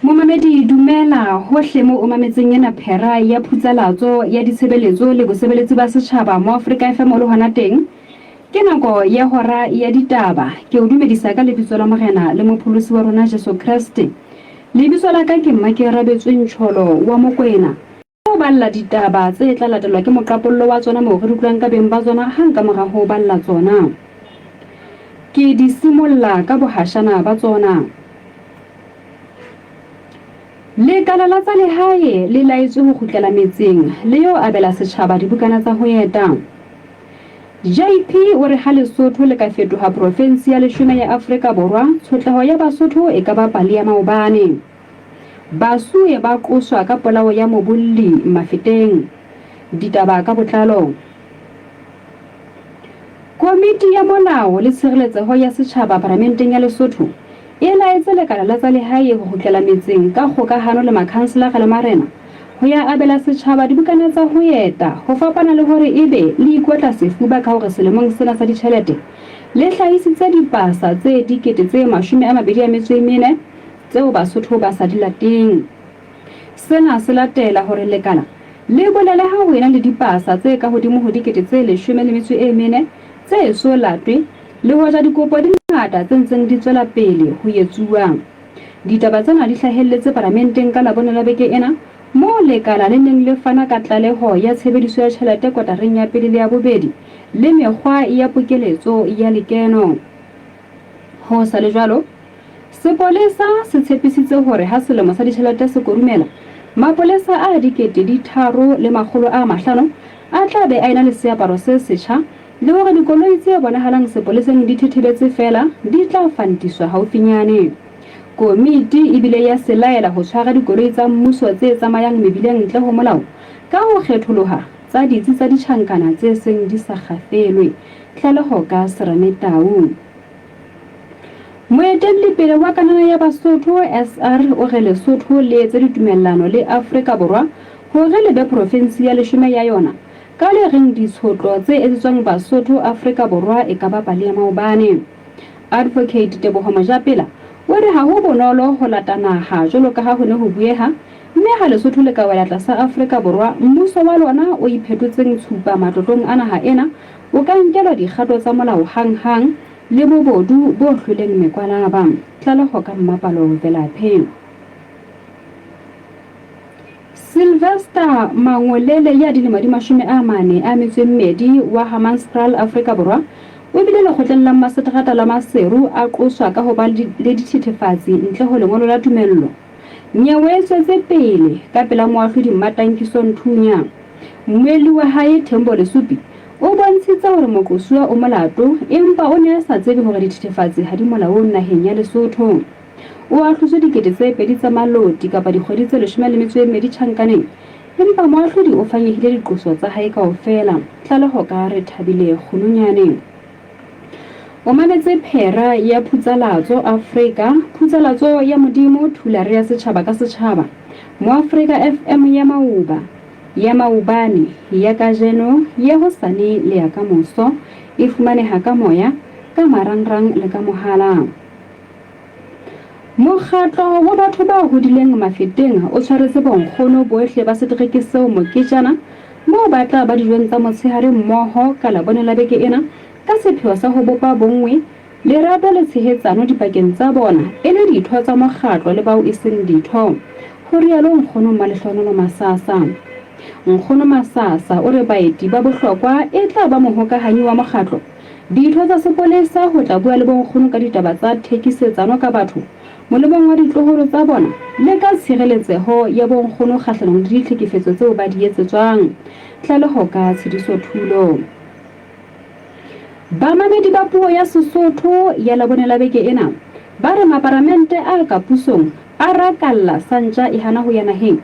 Momamedi dumela hohle mo o mametseng ena phera ya phutsalatso ya ditshebeletso le bosebeletsi ba setjhaba mo Afrika FM le hona teng. Ke nako ya hora ya ditaba. Ke o dumedisa ka lebitso la Morena le mopholosi wa rona Jesu Kriste. Lebitso la ka ke Mmakerabetsweng Tsholo wa Mokwena. O balla ditaba tse tla latelwa ke moqapollo wa tsona mo re utlwang ka beng ba tsona hang ka mora ho balla tsona. Ke di simolla ka bohashana ba tsona. Lekala la tsa lehae le laetswe ho kgutlela metseng le yo abela setjhaba dibukana tsa ho eta. JP o re ha Lesotho le ka fetoha province ya 10 ya Afrika Borwa, tshotleho ya Basotho e ka ba pale ya maobane. Basuwe ba qoswa ka polao ya Mobulli Mafeteng. Ditaba ka botlalo. Komiti ya molao le tshireletseho ya setjhaba Parlamenteng ya Lesotho e laetse lekala la tsa lehae ho kgutlela metseng ka kgokahano le makhanselara le marena ho ya abela setjhaba dibukana tsa ho eta, ho fapana le hore ebe le ikotla sefuba ka hore selemong sena sa ditjhelete le hlahisitse dipasa tse 24 tseo Basotho ba sa di lateng. Sena se latela hore lekala le bolele ha ho ena le dipasa tse ka hodimo ho 14 tse so latwe le hoja dikopo di ngata tse ntseng di tswela pele ho etsuwa. Ditaba tsena di hlahelletse Parlamenteng ka la bona la beke ena mo lekala le neng le fana ka tlaleho ya tshebediso ya tjhelete kotareng ya pele le ya bobedi le mekgwa ya pokeletso ya lekeno. Ho sa le jwalo, sepolesa se tshepisitse hore ha selemo sa ditjhelete se korumela, mapolesa a 3,500 a tla be a ena le seaparo se setjha le hore dikoloi tse bonahalang sepoleseng di thethebetse fela di tla fantiswa haufinyane. Komiti e bile ya selaela ho tshwara dikoloi tsa mmuso tse tsamayang mebileng ntle ho molao ka ho kgetholoha tsa ditsi tsa ditjhankana tse seng di sa kgafelwe. Tlaleho ka Serame Tau. Moetelli wa kanana ya Basotho SR o re Lesotho le etse ditumellano le Afrika Borwa hore le be province ya 10 ya yona ka le reng ditshotlo tse etsetswang Basotho Afrika Borwa e ka ba pale ya maobane. Advocate Teboho Majapela o re ha ho bonolo ho lata naha jwalo ka ha ho ne ho bueha, mme ha Lesotho le ka wela tlasa Afrika Borwa, mmuso wa lona o iphetotseng tshupa matlotlong a naha ena o ka nkelwa dikgato tsa molao hang le bobodu bo hloleng mekwalaba. Tlaleho ka Mmapalo Velaphe. Sylvester Mangolele ya dilemo di 42 wa Hammanskraal Afrika Borwa o bile lekgotleng la Maseterata la Maseru a qoswa ka ho ba le dithethefatsi ntle ho lengolo la tumello. Nyewe e tswetse pele ka pela moahlodi Mmatankiso Nthunya. Mmueli wa hae Thembo Lesupi o bontshitse hore mokosuwa o molato empa o ne a sa tsebe hore dithethefatsi ha di molaong naheng ya Lesotho. O a hlotse dikete tse 2 tsa maloti kapa dikgwedi tse 12 tjhankaneng, empa moahlodi o fanyehile diqoso tsa hae kaofela. Tlaleho ka re Thabile Kgolonyane. O mametse phera ya phutsalatso Afrika, phutsalatso ya modimo thulare ya setjhaba ka setjhaba mo Afrika FM ya Mauba, ya Maubane, ya kajeno, ya hosane le ya kamoso e fumaneha ka moya, ka marangrang le ka mohala. Mokgatlo wa batho ba hodileng Mafeteng o tshwaretse bonkgono bohle ba seterekiseo Moketjana moo ba tla ba dijong tsa motshehare mmoho ka labone la beke ena ka sepheo sa ho bopa bonngwe lerato le tshehetsano dipakeng tsa bona e le ditho tsa mokgatlo le bao e seng ditho. Ho rialo Nkgono Malehloonolo Masasa. Nkgono Masasa o re baeti ba bohlokwa e tla ba mohokahanyi wa mokgatlo, ditho tsa sepolesa ho tla bua le bonkgono ka ditaba tsa thekisetsano ka batho molemong wa ditloholo tsa bona le ka tshireletseho ya bonkgono kgahlanong le ditlhekefetso tseo ba di etsetswang. Tlaleho ka Tshidiso Thulo. Bamamedi ba puo ya Sesotho ya labone la beke ena ba re maparamente a ka pusong a rakalla santja e hana ho ya naheng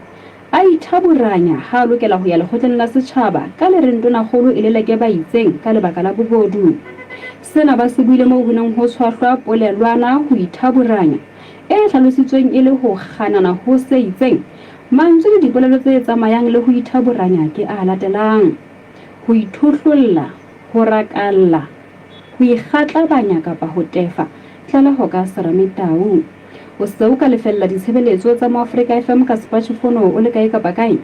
a ithaburanya ha lokela ho ya lekgotleng la setjhaba ka le reng tonakgolo e leleke ba itseng ka lebaka la bobodu. Sena ba se buile moo ho neng ho tshwahlwa polelwana ho ithaburanya e hlalositsweng e le ho kganana ho se itseng. Mantswe le dipolelo tse tsamayang le ho ithaburanya ke a latelang: ho ithohlolla, ho rakalla, ho ikgatlabanya kapa ho tefa. Tlaleho ka Serame Tau. o se o ka lefella ditshebeletso tsa mo Africa FM ka smartphone o le kae kapa kae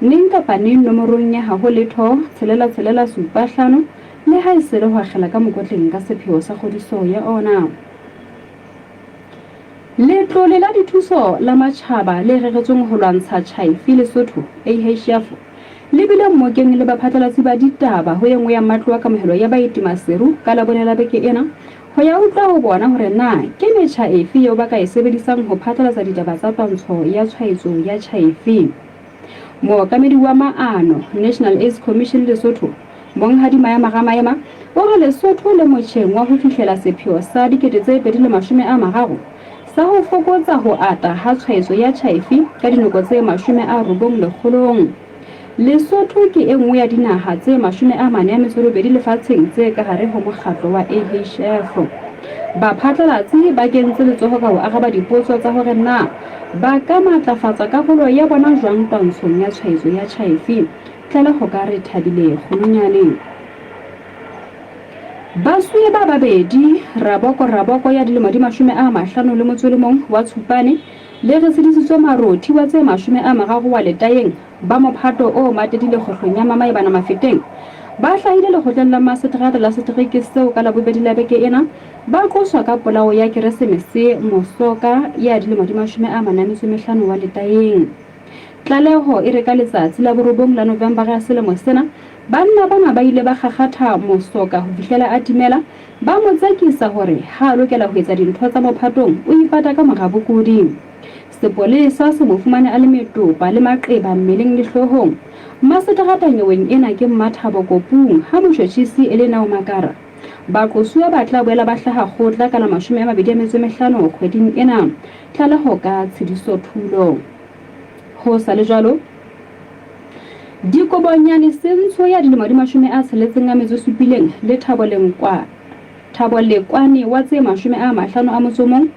ning kapa ning nomorong ya haho letho 665 le ha e se le ho akgela ka mokotleng ka sepheo sa kgodiso ya ona. Letlole la dithuso la matjhaba le reretsweng ho lwantsha tjhaifi Lesotho AHF le bile mmokeng le baphatlalatsi ba ditaba ho engwe ya matlo a kamohelo ya baeti maseru ka la bonela beke ena ho ya utlwa ho bona hore na ke metjha efe eo ba ka e sebedisang ho phatlalatsa ditaba tsa twantsho ya tshwaetso ya tjhaifi. Mookamedi wa maano National AIDS Commission Lesotho Monghadi Maema o re Lesotho le motjheng wa ho fihlela sepheo sa 2030 sa ho fokotsa ho ata ha tshwaetso ya tjhaifi ka dinoko tse 90 Lesotho ke e nngwe ya dinaha tse 42 lefatsheng tse ka hare ho mokgatlo wa AHF. Baphatlalatsi ba kentse letsoho ka ho araba dipotso tsa hore na ba ka matlafatsa karolo ya bona jwang twantshong ya tshwaetso ya tjhaifi tlala ho ka re thabile kgononyane. Basuwe ba babedi raboko ya dilemo di 51 wa Tshupane le re sedisitswe marothi wa tse 30 wa letayeng ba mophato o matedile kgohlong ya mamae bana mafeteng ba hlahile lekgotleng la maseterata la setereke seo ka la bobedi la beke ena ba qoswa ka polao ya Keresemese Mosoka ya dilemo di 45 wa letayeng. Tlaleho e re ka letsatsi la borobong la November ya selemo sena banna bana ba ile ba gakgatha Mosoka ho fihlela a timela ba mo tsakisa hore ha lokela ho etsa dintho tsa mophatong o ipata ka morabokudi. Sepolesa se mo fumane a le metopa le maqeba mmeleng le hlohong. Maseterata nyeweng ena ke Mmathabo Kopung ha moshotjhisi e le Nao Makara ba qosuwa ba tla boela ba hlaha kgotla ka la 25 kgweding ena tlaleho ka tshediso thulo. Ho sa le jwalo Dikobonyane sentsho ya dilemo di 67 le Thabolekwane wa tse 51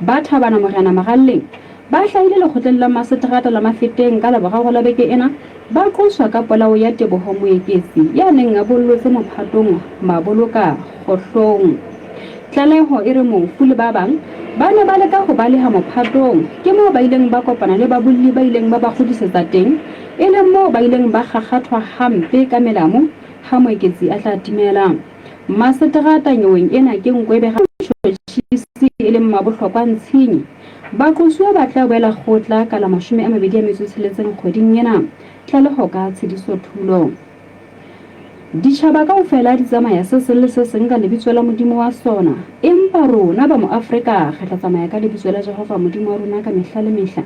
ba thabana morena Magalleng ba hlahile lekgotleng la maseterata la mafeteng ka la boraro la beke ena ba qoswa ka polao ya Teboho Moeketsi ya neng a bollotse mophatong maboloka kgohlong. Tlaleho e re mofu le ba bang ba ne ba leka ho baleha mophatong ke moo ba ileng ba kopana le babolli ba ileng ba ba kgodisetsa teng e leng moo ba ileng ba gakgathwa hampe ka melamo ha Moeketsi a tla timela. Maseterata nyeweng ena ke Nkwebe ga tshisi e leng mabohlokwa ntshinyi ba qosuwa ba tla boela kgotla ka la 26 kgweding ena tlaleho ka tshediso thulo. Ditjhaba kaofela di tsamaya se seng le se seng ka lebitso la Modimo wa sona empa rona ba mo Afrika re tla tsamaya ka lebitso la Jehova Modimo wa rona ka mehla le mehla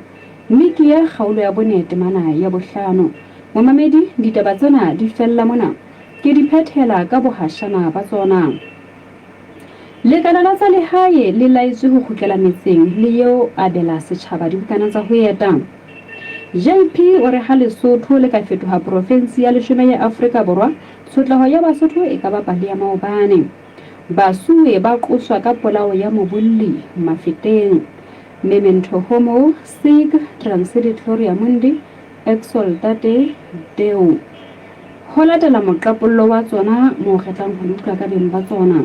mme ke ya kgaolo ya bonete mana ya bohlano. Momamedi ditaba tsena di fella mona ke di phethela ka bohashana ba tsona. Lekala la tsa lehae le laetswe ho kgutlela metseng le eo abela setjhaba dibukana tsa ho eta. JP o re ha Lesotho le ka fetoha province ya 10 ya Afrika Borwa tshotleho ya Basotho e ka ba pale ya maobane. Basuwe ba qoswa ka polao ya mobolli mafeteng. Memento homo sig transitoria mundi exaltate deo. Ho latela moqapollo wa tsona mo kgetlang ho utlwa ka beng ba tsona.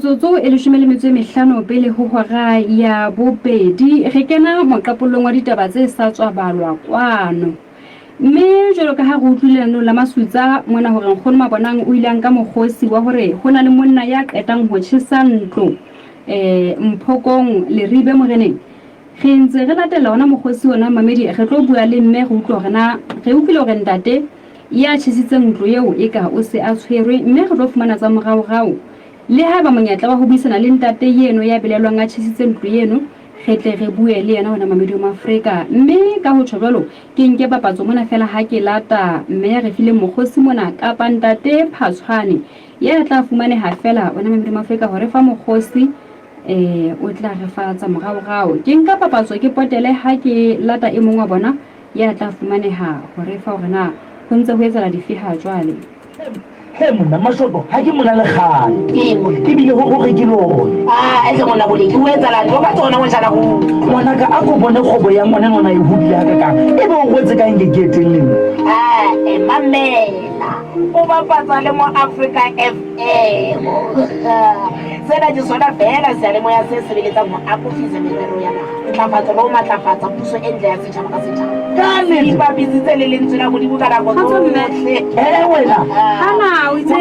metsotso e 15 pele ho hora ya bobedi re kena moqapolong wa ditaba tse sa tswa balwa kwano. Mme jwalo ka ha re utlwile leno la masutsa mona hore nkgono Mabonang o ile a nka mokgosi wa hore hona le monna ya qetang ho tjhesa ntlo Mphokong Leribe Moreneng. Re ntse re latela ona mokgosi ona Mamedi re tlo bua le mme re utlwa hore na re utlwile hore ntate ya tjhesitseng ntlo eo eka o se a tshwerwe, mme re tlo fumana tsa morao le ha ba monyetla wa ho buisana le ntate yeno ya belelwang a tjhesitse ntlo yeno. Re tle re bue le yena ona Mamedi wa Afrika, mme ka ho tjholo ke nke papatso mona fela ha ke lata mme ya re file mokgosi mona ka ntate Phatshwane ya tla fumaneha fela ona Mamedi wa Afrika hore fa mokgosi o tla re fa tsa morao. Ke nka papatso ke potele ha ke lata e mong wa bona ya tla fumaneha hore fa hore na ho ntse ho etsala difiha jwale. Mona mashoto ha ke mona le kgale ke bile ho re ke lona ese mona bole ke wetsala ntho ba tsona mo jana go mona ka ako bone khobo ya mona nona e hudi ya ka e bo go tse ka ngeketeng le mamela o ba patsa le mo Africa FM sena di sona fela se le mo ya se sebeletsa mo akofisa merero ya na tlafatsa lo matlafatsa puso entle ya setjhaba ka setjhaba ka ne ba bizitse le lentswe la modimo ka nako tsohle wena hana o itse ke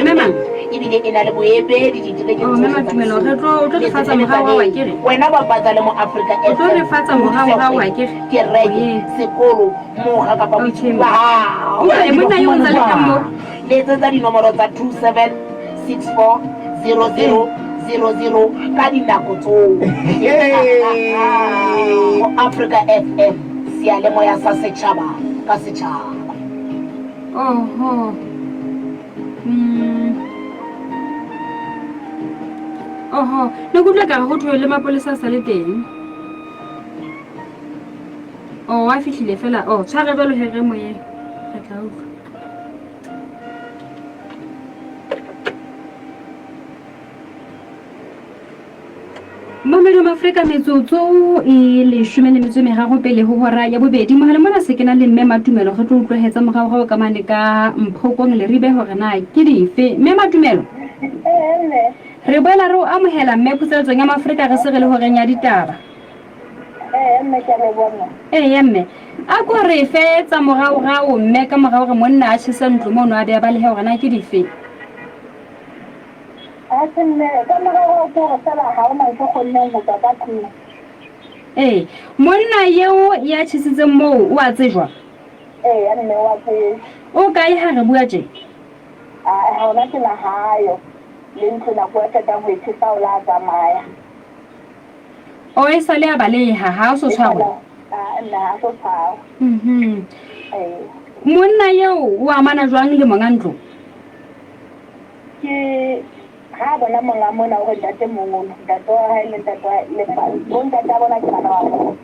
mama ebile e na le boebedi ditireke mama tumelo re tlo re fatsa morao wa kere wena ba patsa le mo Africa FM tlo re fatsa morao wa kere ke reke sekolo mo ga ka ba botshimba e mona yo ntse le kammo le tsa dinomoro tsa 27640000 ka dinako tsohle Africa FM siale moya sa setjhaba ka setjhaba. Ne kutlwa ka go thwe le mapolesa sa le teng. A fihlile fela tshware jalo here moye re tla utlwa. Mamedi wa Afrika metsotso e 13 pele ho hora ya bobedi mohale mona se kena le mme Matumelo re tlo utlwahetsa morao ka mane ka Mphokong Leribe hore na ke dife mme Matumelo re boela re o amohela mme putseletsong ya Maafrika re se re le hore nya ditaba mme ke le bona mme a ko re fe tsa morao mme ka morao re monna a tshisa ntlo mono a be a ba le hore na ke dife asenne ka morao go sala ha o mang go khonneng go ka tlung monna yeo ya tshitsitseng moo o a tsejwa ya mme wa tse o kae ha re bua tje ha ona tsela hayo le ntse na go tsa go itse o la tsamaya e sale a baleha ha o so tshwarwa nna so tshwarwa monna yeo o amana jwang le monga ntlo ke ha bona monga mona o ntate mongolo ntate wa hae le ntate le fa o ntate bona ke bana wa mo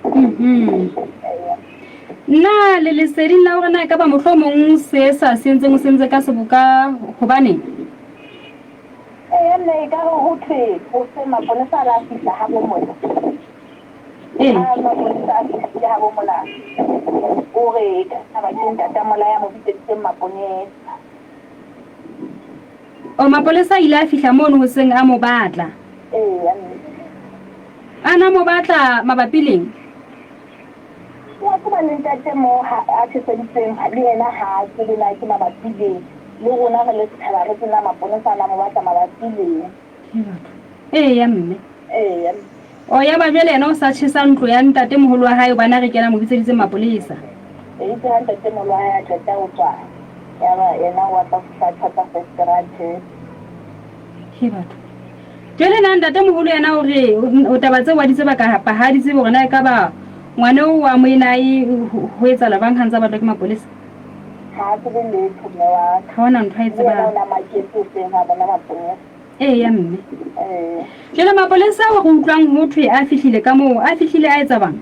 na le lesedi la hore na ka ba mohlomong se sa sentseng o sentse ka seboka hobane nne ka go thwe go se maponesa la fihla ha bo mona maponesa a fihla ha bo mona o re ka ba ke ntate mola ya mo bitetseng maponesa mapolesa ile a fihla mono ho seng a mo batla ana mo batla mabapi leng wa ka ba ntate mo a tsheditseng le yena ha ke le na ke mabapi le rona re le tshaba re tsena maponesa na mo batla mabapi le mme ya ba jwale yena o sa tshisa ntlo ya ntate moholo wa hae bana re kena mo bitseditse mapolesa ke ha ntate moholo wa hae a tla o tswa ya ba yena wa tla tsaka festrate batho jwale na ntate moholo yena hore o taba tse wa di tseba ka ha di tsebe hore na ka ba ngwane o wa mo inai ho etsa la bang hantsa batla ke mapolesa ha ke le thome wa ha ona ntho a tseba na maketso seng ha bona mapolesa mme jwale mapolesa wa go utlwang ho thwe a fihlile ka moo a fihlile a etsa bang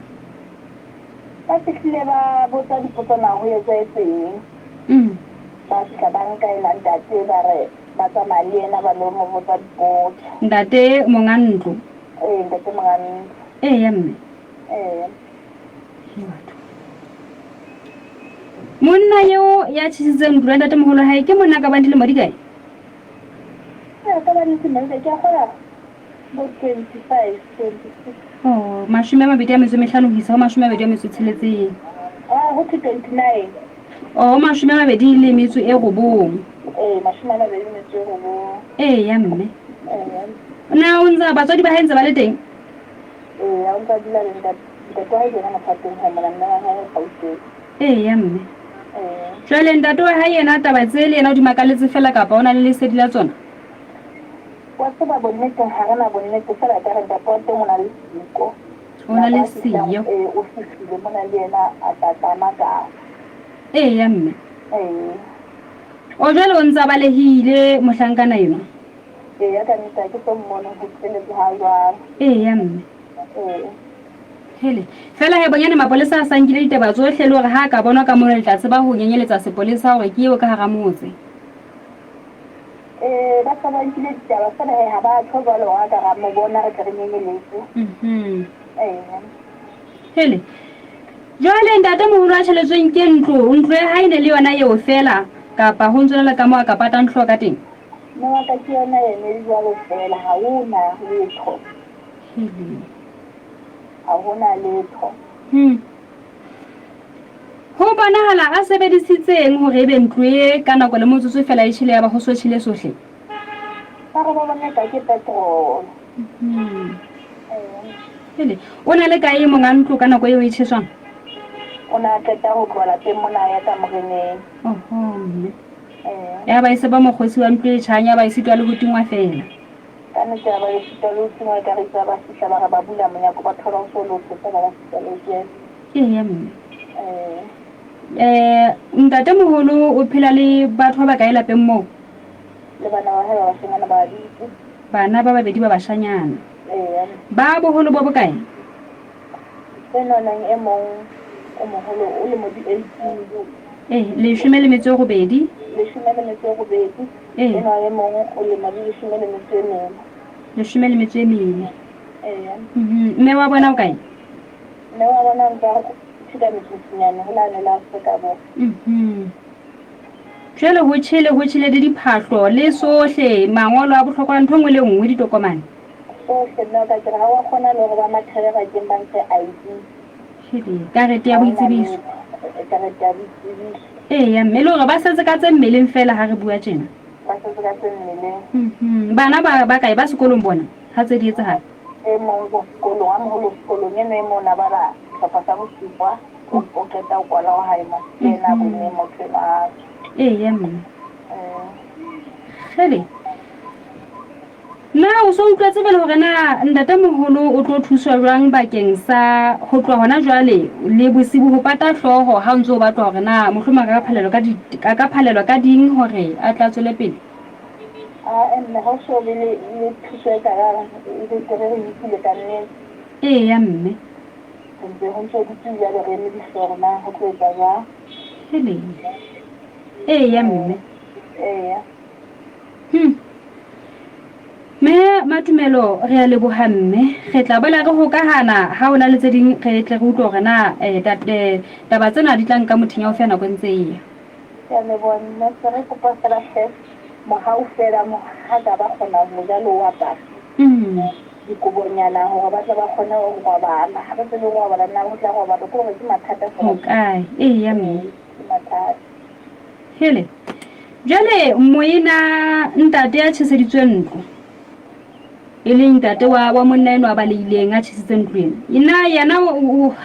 ba fihlile ba botsa dipotso na ho etsa etseng ba fihla ba nka ela ntate ba re ba tsamaya le ena ba lo mo botsa dipotso ntate monga ntlo ntate monga ntlo mme monna yeo ya tshitsitseng ntlo ya ntate moholo hae ke monna ka ba dilemo di kae ya ka ba ntse mme ke a gola bo 25 26 oh mashome a mabedi a metso e mehlano ho isa ho mashome a mabedi a metso e tsheletseng ho 29 oh mashome a mabedi le metso e robong mashome a mabedi le metso e robong ya mme na o ntse batswadi ba hae ntse ba le teng ha o ntse dula le ntate wa yena maphateng ha mona nna ha e Gauteng ya mme jwale ntate wa hae yena taba tse le yena o di makaletse fela kapa ona le lesedi la tsona wa tseba bonneteng ha re na bonnete fela ka re ntate wa teng o na le siko o na le siyo o fihlile mona le yena a tatama ka ya mme o jwale o ntse a balehile mohlankana yona ya ka ntse ke so mmone ho tseletse ha jwang ya mme hele fela he bonyane mapolesa a sankile ditaba tsohle le hore ha ka bonwa ka mona le tla tseba ho nyenyeletsa sepolesa hore ke eo ka hara motse ba sa ba nkile ditaba fela ha ba tlo jwalo wa ka ra mo bona re tle re nyenyeletse hele jwale ntate moholo a tjheletsweng ke ntlo ya hae ne le yona eo fela kapa ho ntswela ka mo a ka patang hlwa ka teng no wa ka ke yona ene le jwalo fela ha ona letho ha hona letho ho bonahala a sebedisitseng hore ebe ntlo e ka nako le motsotso fela e tshile ya ba ho so tshile sohle ba re ba bona ka ke petrol hele o na le kae monga ntlo ka nako eo e tsheswang o na qeta ho tlola teng mona ya ka moreneng ya ba ise ba mokgosi wa ntlo e tjhanya ba isitwa le ho tingwa fela ka nne ba le sitwa le ho tingwa ka re ba fihla ba re ba bula monyako ba thola ho so lo fela ba fihla le ke ya mme ntate moholo o phela le batho ba kae lapeng moo le bana ba hae ba bashanyana ba ditse bana ba babedi ba bashanyana ba boholo bo bokae nang e mong o moholo o le mo di 18 leshome le metso e robedi leshome le metso e robedi ena e mong o le mo di leshome le metso e mene leshome le metso e mene mme wa bona o kae mme wa bona nka tshika metsotsinyane ho la ne la Afrika Borwa jwale ho tshile le diphahlo le sohle mangolo a bohlokwa ntho ngwe le nngwe ditokomane sohle nna ka tsela ha wa khona le hore ba mathele ba ke ba ntse ID karete ya boitsebiso karete ya boitsebiso ya mme le hore ba setse ka tse mmeleng fela ha re bua tjena ba setse ka tse mmeleng bana ba kae ba sekolong bona ha tse di etsahala mong go sekolong a moholo sekolong ene mona ba la hlopha sa bosupa o qeta o kwala wa hae ma tena bo ne mo tsena ya mme hele na o so utlwetse bele hore na ntate moholo o tlo thuswa jwang bakeng sa ho tloha hona jwale le bosibu ho pata hloho ha ntse o batla hore na mohloma ka phalelwa ka ding hore a tla tswele pele mme ha so le thuso e kara e tere re itse ka nne ya mme ntse ho ntse di tsaya le re di forma ho tsetsa ja hele ya mme me matumelo re a leboha mme re tla bola re hokahana ha ona le tse ding re tle re utlwe hore na taba tsena di tlang ka mothenya o fe nako ntse e ya le bona re kopa fela chef mo ha o fela mo ha ga ba khona ho jalo wa ba dikobonyana hore ba tla ba khona ho ba bana ha ba tsebe ho ba bana ho tla ho ba tlo re ke mathata fela okay ya mme mathata hele jale moina ntate ya tsheseditsweng ntlo e leng ntate wa monna eno a balehileng a tshitseng ntlo ena yana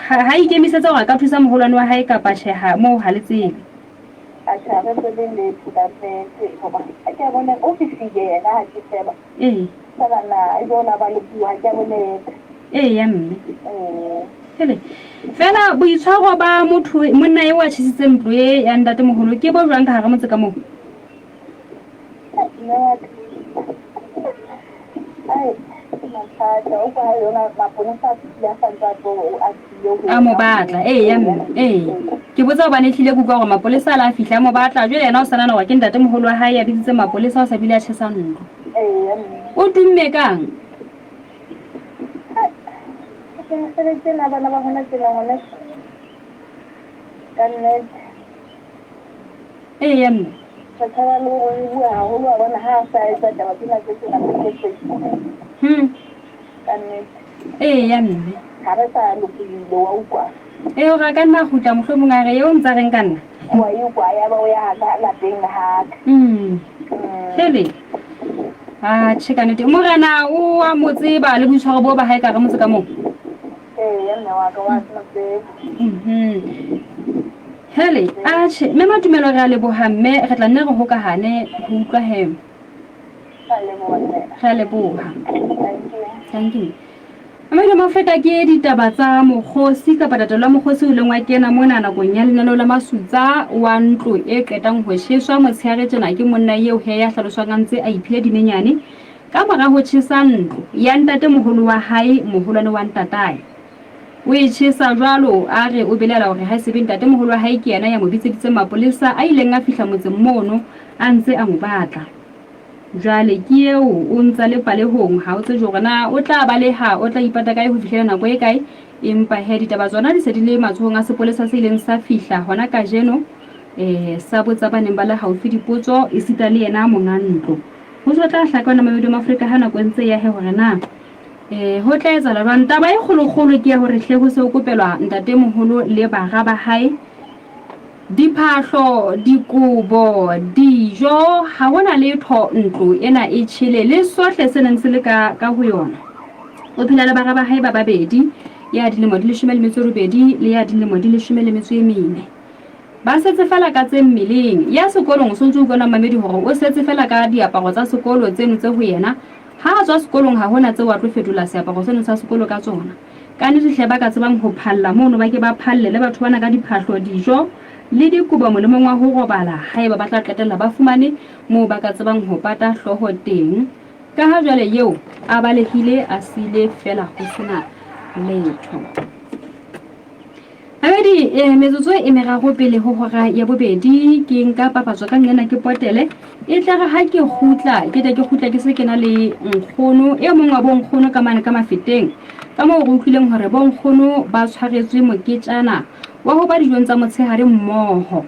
ha ikemisetsa hore a ka thusa moholwane wa hae kapa tjheha moo ha le tsebe a tshaba tsebe le tshitse ho ba a ke bona ofisi ye na ha ke tseba sala na bona ba le bua ke bone ya mme hele fela boitshwaro ba motho monna eo a tshitseng ntlo e ya ntate moholo ke bo jwang ka hara motse ka moo a mo batla ya mme ke botsa ho bane hlile bua hore mapolesa la fihla mo batla jwale yena o sana na wa ke ntate moholo wa hae ya bitsitse mapolesa o sa bile a tshesa ntlo o tumme kang na bana ba hona tsela hona ka nne ya mme Fathala lo go bua haholo wa bona ha sa etsa taba tsena tse tsena tse Facebook. Ya mme Ha re sa lokile wa ukwa. o ga ka nna go tla mohlomong a re yo ntsa reng ka nna Wa ukwa ya ba o ya ga la teng ha. hele chekanete morena o a mo tseba le boitshwaro bo ba hae ka re motse ka moo Ya nna wa ka wa tsena tse. hele mme matumelo re a leboga mme re tla nne re hokahane go utlwa hemo re a leboga thank you Amela mafeta ke ditaba tsa mokgosi ka patata la mokgosi o lengwa kena mona nakong ya lenano la masutsa wa ntlo e qetang ho tsheswa motshehare tsena ke monna eo he ya hlaloswang ntse a iphile dinenyane ka mora ho tshesa ntlo ya ntate moholo wa hae moholwane wa ntatae o e tshesa jwalo a re o belela hore ha se be ntate moholo wa hae ke yena ya mo bitseditse mapolesa a ileng a fihla motseng mono a ntse a mo batla jale ke eo o ntsa le palehong ha o tse jore na o tla baleha o tla ipata kae ho fihlela nako e kae empa he ditaba tsona di se di le matsohong a sepolesa se ileng sa fihla hona ka jeno sa botsa baneng ba le haufi dipotso e sita le yena monga ntlo ho tla hlakana mamedo Afrika ha nako ntse ya he hore na ho tla etsa la jwang taba e kgolokgolo ke ya hore hle ho se o kopelwa ntate moholo le baga ba hae diphahlo dikubo dijo ha hona letho ntlo ena e tshile le sohle se neng se le ka ho yona o phela le baga ba hae ba babedi ya dilemo di 12 le ya dilemo di 14 ba setse fela ka tse mmeleng ya sekolong so ntse o bona mamedi hore o setse fela ka diaparo tsa sekolo tseno tse ho yena ha tswa sekolong ha hona tse wa tlo fetola seaparo seno sa sekolo ka tsona ka ne dihle ba ka tsebang ho phalla mono ba ke ba phalle le batho bana ka diphahlo dijo le dikuba molemong wa ho robala haeba ba tla qetella ba fumane moo ba ka tsebang ho pata hloho teng ka ha jwale eo a balehile a sile fela ho sena letho abedi metsotso e meraro pele ho hora ya bobedi ke nka papatso ka nna ke potele e tla ha ke khutla ke se kena le nkgono e mong wa bonkgono ka mane ka mafeteng ka mo go utlwileng hore bonkgono ba tshwaretswe moketjana wa ho ba dijong tsa motshehare mmoho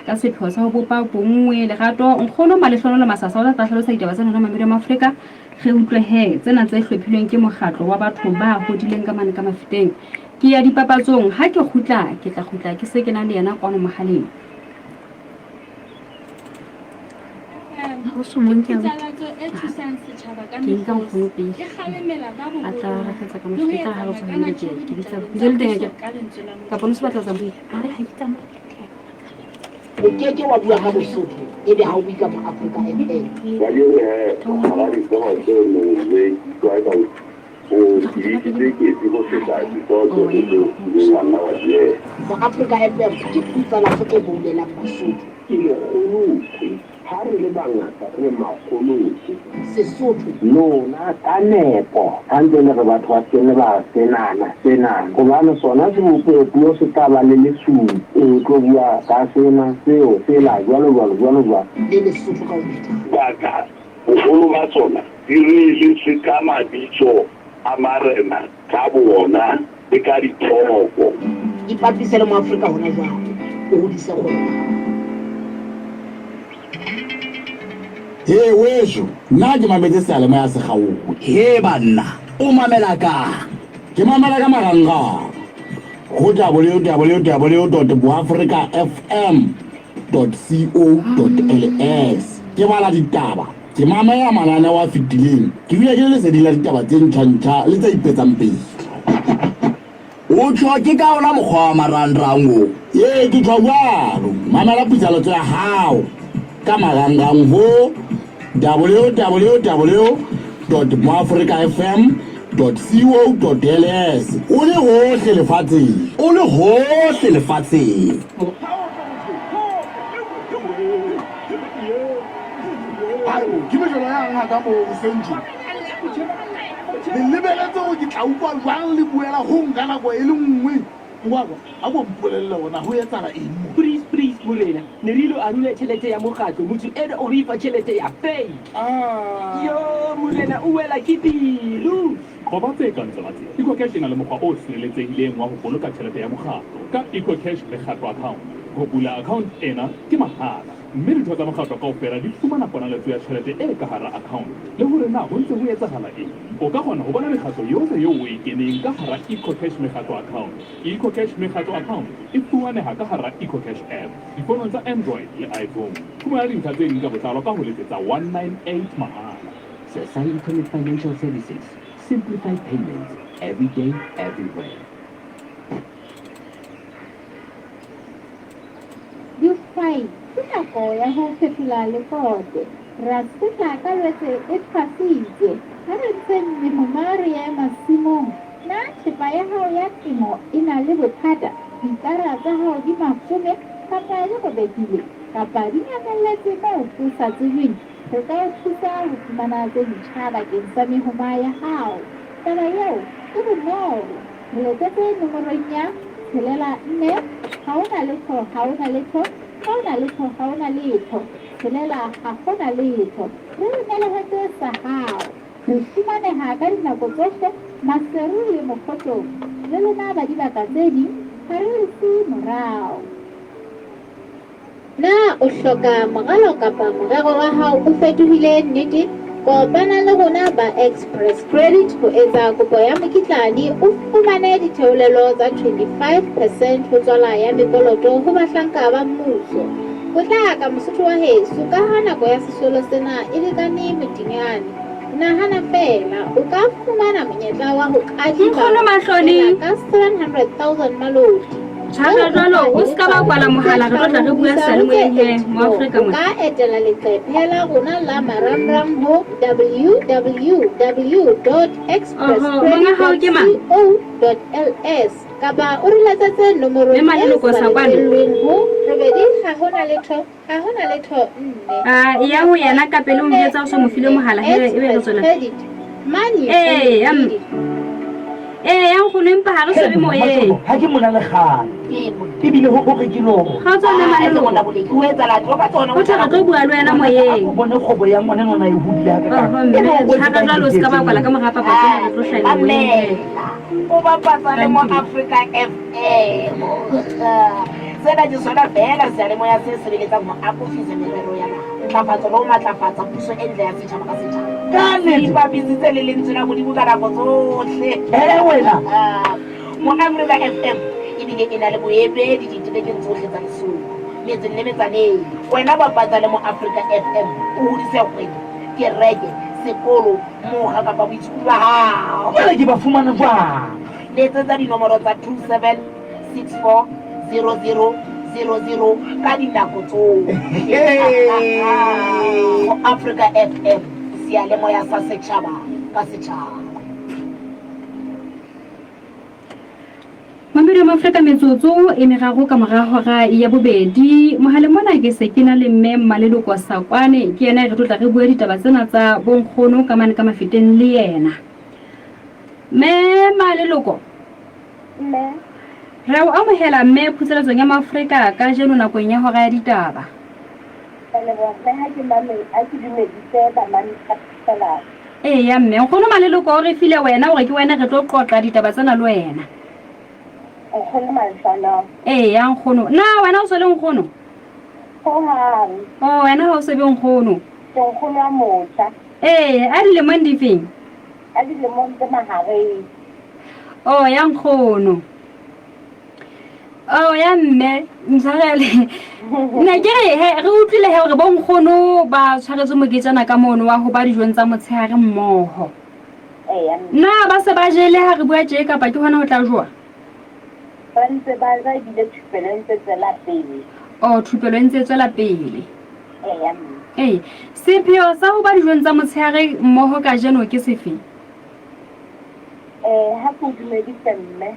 ka sepheo sa ho bopa bongwe lerato nkgono malehlono le masasa o tla hlalosa ditaba tsena na mamedo Afrika re utlwe he tsena tse hlophilweng ke mokgatlo wa batho ba hodileng ka mane ka mafeteng ke ya dipapatsong ha ke khutla ke se ke na le yena kwano mohaleng ho sumonke a thusang setjhaba ka mekgwa e kgalemela ba bo a tla rakatsa ka mofeta ha re tshohile ke bitsa building ka bona se batla tsa bui are ha ke tama o ke wa bua ka Lesotho e be ha o bika mo Afrika ba yo ha di tsa ba tse mo le ka ka o di ke go se ka di to go le sana wa ye mo Afrika FM ke putsana go ke boulela Basotho ke le ha re le bangata re makgolo Sesotho lona ka nepo hantle le re batho ba tsene ba senana go bana sona se bopuo se ka ba le lesu e tlo bua ka sena seo se la jwalo le Lesotho ka ubita baka bogolo ba tsona di re se ka mabitso a marena ka bona e ka dithopo ipapisele mo Afrika hona jwang o hodise gona He wejo nna ke mametse salemo ya segaolo he banna o mamela ka ke mamela ka maranga go www.boafricafm.co.ls ke bala ditaba ke mamela manane wa fitileng ke bile ke le sedila ditaba tse ntšha le tse ipetsang pele o tsho ke ka ona mokgwa wa marangrang o ye ke tsho jalo mamela pitsaletso ya hao ka marangrang ho www.boafricafm.co.ls o le hohle lefatsheng ke mejolo ya ngaka mo senji le lebeletse go ke tla utlwa jwang le buela go nka nako e le nngwe ngwako a bo mpolelle ona ho etsala eng please morena ne re ilo arula tšhelete ya mokgatlo motho ene o re ifa tšhelete ya fake yo morena o wela ke pelo goba tse ka ntse ecocash e na le mokgwa o sireletsehileng wa go boloka tšhelete ya mokgatlo ka ecocash le kgatlo account go bula account ena ke mahala mme ditho tsa mokgatlo kaofela di fumana ponaletso ya tjhelete e ka hara account le hore na ho ntse ho etsahala eng o ka kgona ho bona mekgatlo yohle eo o e keneng ka hara ecocash mekgatlo account ecocash mekgatlo account e fumaneha ka hara ecocash app difonong tsa Android le iPhone fumana dintlha tse ding ka botlalo ka ho letsetsa 198 mahala. Society with Financial Services. Simplified payments every day, everywhere. Dihwai ke nako ya ho fetola lekote ra seka ka lwetse e tshwasitse ha re ntse memomare ya masimong na thepa ya hao ya temo e na le bothata ditara tsa hao di mafome kapa le go bekile kapa di nyamelletse moo ho sa tsebeng re ka o thusa ho fumana tse ntjha bakeng sa mehoma ya hao taba eo ke bonolo re letsetse nomorong ya 4 ha ona letho ha ona letho ha ona letho ha ona letho tshelela ha ona letho re nelehetse sa hao re fumaneha ka dinako tsohle maseru le mokgotlong le lona ba dibaka tse ding ha re se morao na o hloka moralo kapa morero wa hao o fetohile nnete kopana le rona ba Express Credit ho etsa kopo ya mokitlane o fumane ditheolelo tsa 25% ho tswala ya mekoloto ho bahlanka ba mmuso o tla ka mosotho wa heso ka ha nako ya sesolo sena e lekane metinyane nahana fela o ka fumana monyetla wa ho kadima ka 700,000 malodi Tshaka jwalo o ska ba kwala mohala re tla re bua salemoyeng mo Afrika mona ka etela leqephe la rona la marangrang ho www.expresscredit.co.ls kapa o re letsetse nomoro e maleloko sa kwano ho robedi ha hona letho ya ho yena ka pele o mjetsa o so mo file mohala he e be re tsona mani yang go neng pa ha re sobe moyeng ha ke mona le kgale ebile ho re ke lo ga tsone maleloko o etsa la tlo ka tsona o tla tlo bua le wena moyeng o bone kgobo ya ngwana nona e hudile ka tshaka jwalo o ska ba kwala ka mogapa pa tsona re tlo hlaya moyeng o bapatsa le mo Africa FM sena ke sona fela seyalemoya se sebeletsang ho akofisa merero ya naha ntlafatso le ho matlafatsa puso e ntle ya setjhaba ka setjhaba ipapisitse le lentswe la modimo ka nako tsohle wena mo Africa FM ebile e na le boemedi ditebeleng tsohle tsa lesolo metseng le metsaneng wena bapatsa le mo Africa FM o hodise kgwebo kereke sekolo moga kapa boitshupo ba hao ke ba fumana jwang letsetsa dinomoro tsa 27640000 ka dinako tsohle mo Africa FM seyalemoya sa setjhaba ka setjhaba Mamedi wa Afrika metsotso e meraro ka mora hora ya bobedi mohaleng mona ke se ke na le mme Maleloko Sakwane ke yena re tla re bua ditaba tsena tsa bonkgono ka mane ka mafeteng le yena me Maleloko re o amohela mme phutseletsong ya Maafrika ka jeno nakong ya hora ya ditaba ya mme nkgono Maleloko o re file wena hore ke wena re tlo qoqa ditaba tsena le wena ya nkgono na wena o se le nkgono wena ha o se be nkgono a di le mandi feng ya nkgono ya mme ntshwarele nna ke re utlwile he hore bo nkgono ba tshwaretse moketsana ka mono wa ho ba dijong tsa motshehare mmoho na ba se ba jele ha re bua tje kapa ke hona ho tla joa thupelo e ntse e tswela pele sepheo sa ho ba dijong tsa motshehare mmoho ka jeno ke sefe ha ke dumedise mme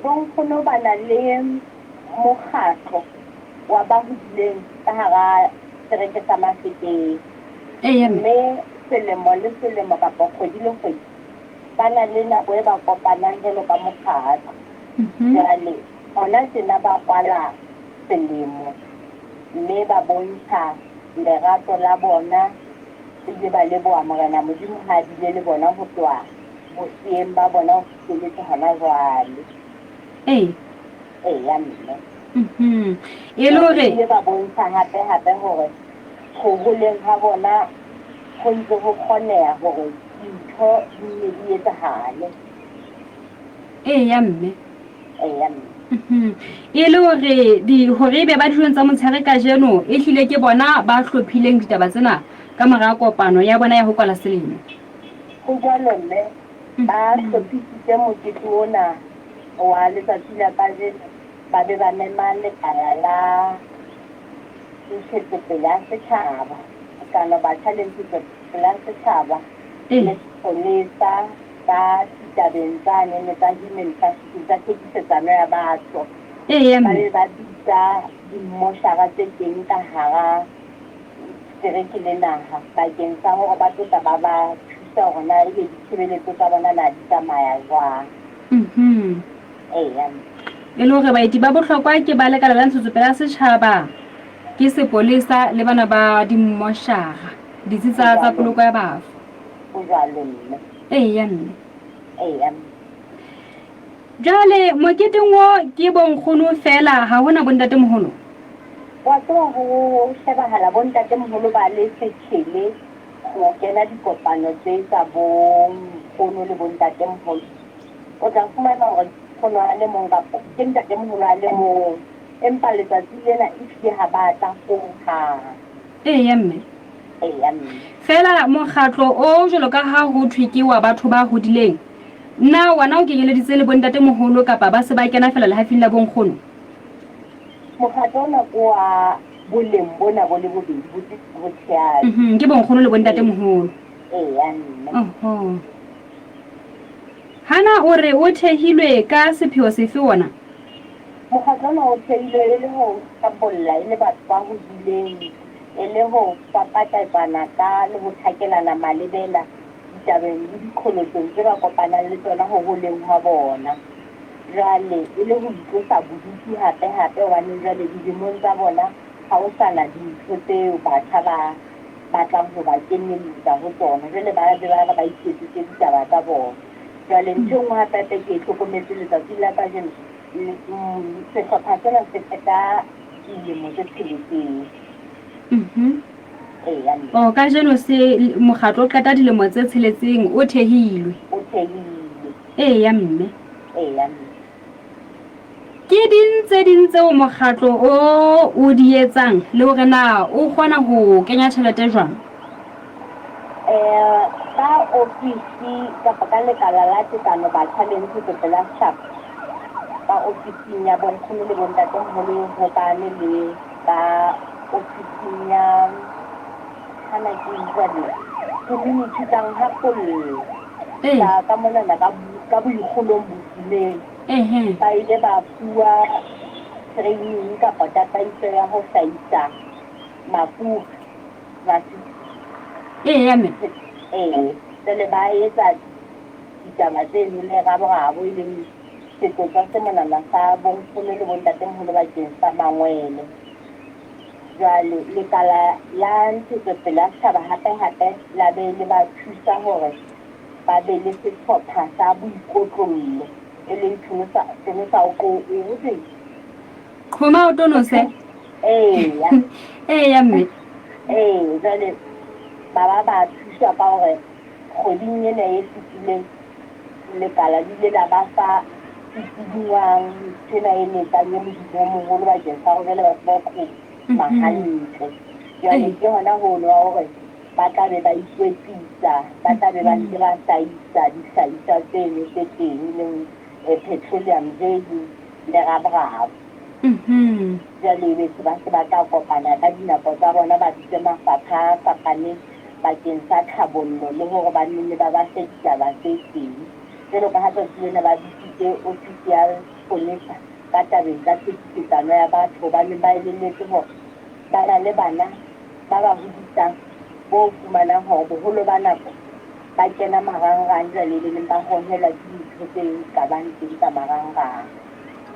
bonkgono ba na le mokgatlo wa ba hodileng ka hara sereke sa Mafeteng mme selemo le selemo kapa kgwedi le kgwedi ba na le nako e ba kopanang jalo ka mokgatlo jale ona tjena ba kwala selemo mme ba bontsha lerato la bona le ba leboha Morena Modimo ha dile le bona ho tloha bosieng ba bona ho fihlelletse hona jwale ya mme e le hore ba bontsha hape hore go holeng ha bona go ntse go kgoneha hore dintho di ne di etsahale. ya mme ya mme e le hore be ba dilong tsa motshare ka jeno e hlile ke bona ba hlophileng ditaba tsena ka mora kopano ya bona ya ho kwala selemo. Go jalo mme ba hlophisitse mokete ona wa letsatsi la kajeno ba be ba mema lekala la ntshetsopele ya setjhaba kana batjha le ntshetsopele ya setjhaba le sepolesa ka ditabeng tsane tsa human trafficking tsa thekisetsano ya batho. Ba be ba bitsa dimmoshara tse teng ka hara sereke le naha bakeng sa hore ba tlotla ba ba thusa hore na ebe ditshebeletso tsa bona na di tsamaya jwang. e le hore baeti ba bohlokwa ke ba lekala la ntshetsopele ya setjhaba ke sepolesa le bana ba dimmoshara ditsitsa tsa poloko ya bafu. O jwalo mme ya mme jwale moketeng wo ke bonkgono fela ha hona bontatemoholo. wa tseba ho shebahala bontatemoholo ba le setjhele go kena dikopano tse tsa bonkgono le bontatemoholo. O tla fumana hore nkgono a le mong kapo ke ntatemoholo a le mong empa letsatsi lena e hlile ha ba tla hohang. ya mme fela mokgatlo o jwalo ka ha ho thwe ke wa batho ba hodileng nna wana o kenyeleditse le bontatemoholo kapa ba se ba kena fela lehafing la bonkgono. Mokgatlo ona ko wa boleng bona bo le bobedi botshehadi ke bonkgono le bontatemoholo. mme hana o re o thehilwe ka sepheo sefe ona? mokgatlo ona o thehilwe e le ho sabolla e le batho ba hodileng e le ho fapatatsana ka le ho thakelana malebela ditabeng le dikgolotsong tse ba kopanang le tsona ho holeng ha bona. Jwale e le ho itlosa bodutu hape hobane jwale dilemong tsa bona ha o sana dintho tseo batjha ba batlang ho ba kenyelletsa ho tsona. Jwale ba iketsetse ditaba tsa bona. Jwale ntho e nngwe hape ke hlokometse letsatsi la kajeno sehlopha sena se feta dilemo tse tsheletseng. ka jeno se mokgatlo o qeta dilemo tse tsheletseng o thehilwe. ya mme ke tse ding tseo mokgatlo o di etsang le hore na o kgona ho kenya tjhelete jwang? Ka ofisi kapa ka lekala la tekano batjha le ntshetsopele ya setjhaba ka ofising ya bonkgono le bontatemoholo ho bane le ka ofising ya hana ke jwale community tang ha pollo ka monana ka boikgolong bosileng ba ile ba fuwa training kapa tataiso ya ho hlahisa mafura jwale ba etsa ditaba tseno le raborabo e leng setso se monana sa bonkgono le bontatemoholo bakeng sa mangwele. Jwale lekala la ntshetsopele ya setjhaba hape la be le ba thusa hore ba be le sehlopha sa boikotlollo e leng thusa o ko o se khoma o tonose. ya mme jwale ba thusa ka hore kgweding ena e fetileng lekala di ile la ba fa dibuang tsena e netsang e moholo bakeng sa hore le batho ba ko mahantle. Jwale ke hona ho nwa hore ba tla be ba ikwetlisa ba tla be ba ntse ba hlahisa dihlahiswa tseno tse teng e leng petroleum jelly le raborabo. Jwale batho ba se ba tla kopana ka dinako tsa bona ba bitse mafapha a fapaneng bakeng sa tlhabollo le hore ba nne ba ba fe ditaba tse teng. Jwalo ka ha tsatsi lena ba bitsitse ofisi ya sepolesa ka tabeng tsa thekisetsano ya batho hobane ba elelletse hore ba na le bana ba ba hodisang bo fumanang hore boholo ba nako ba kena marangrang jwale le leng ba hohelwa ke dintho tse ka bang teng tsa marangrang.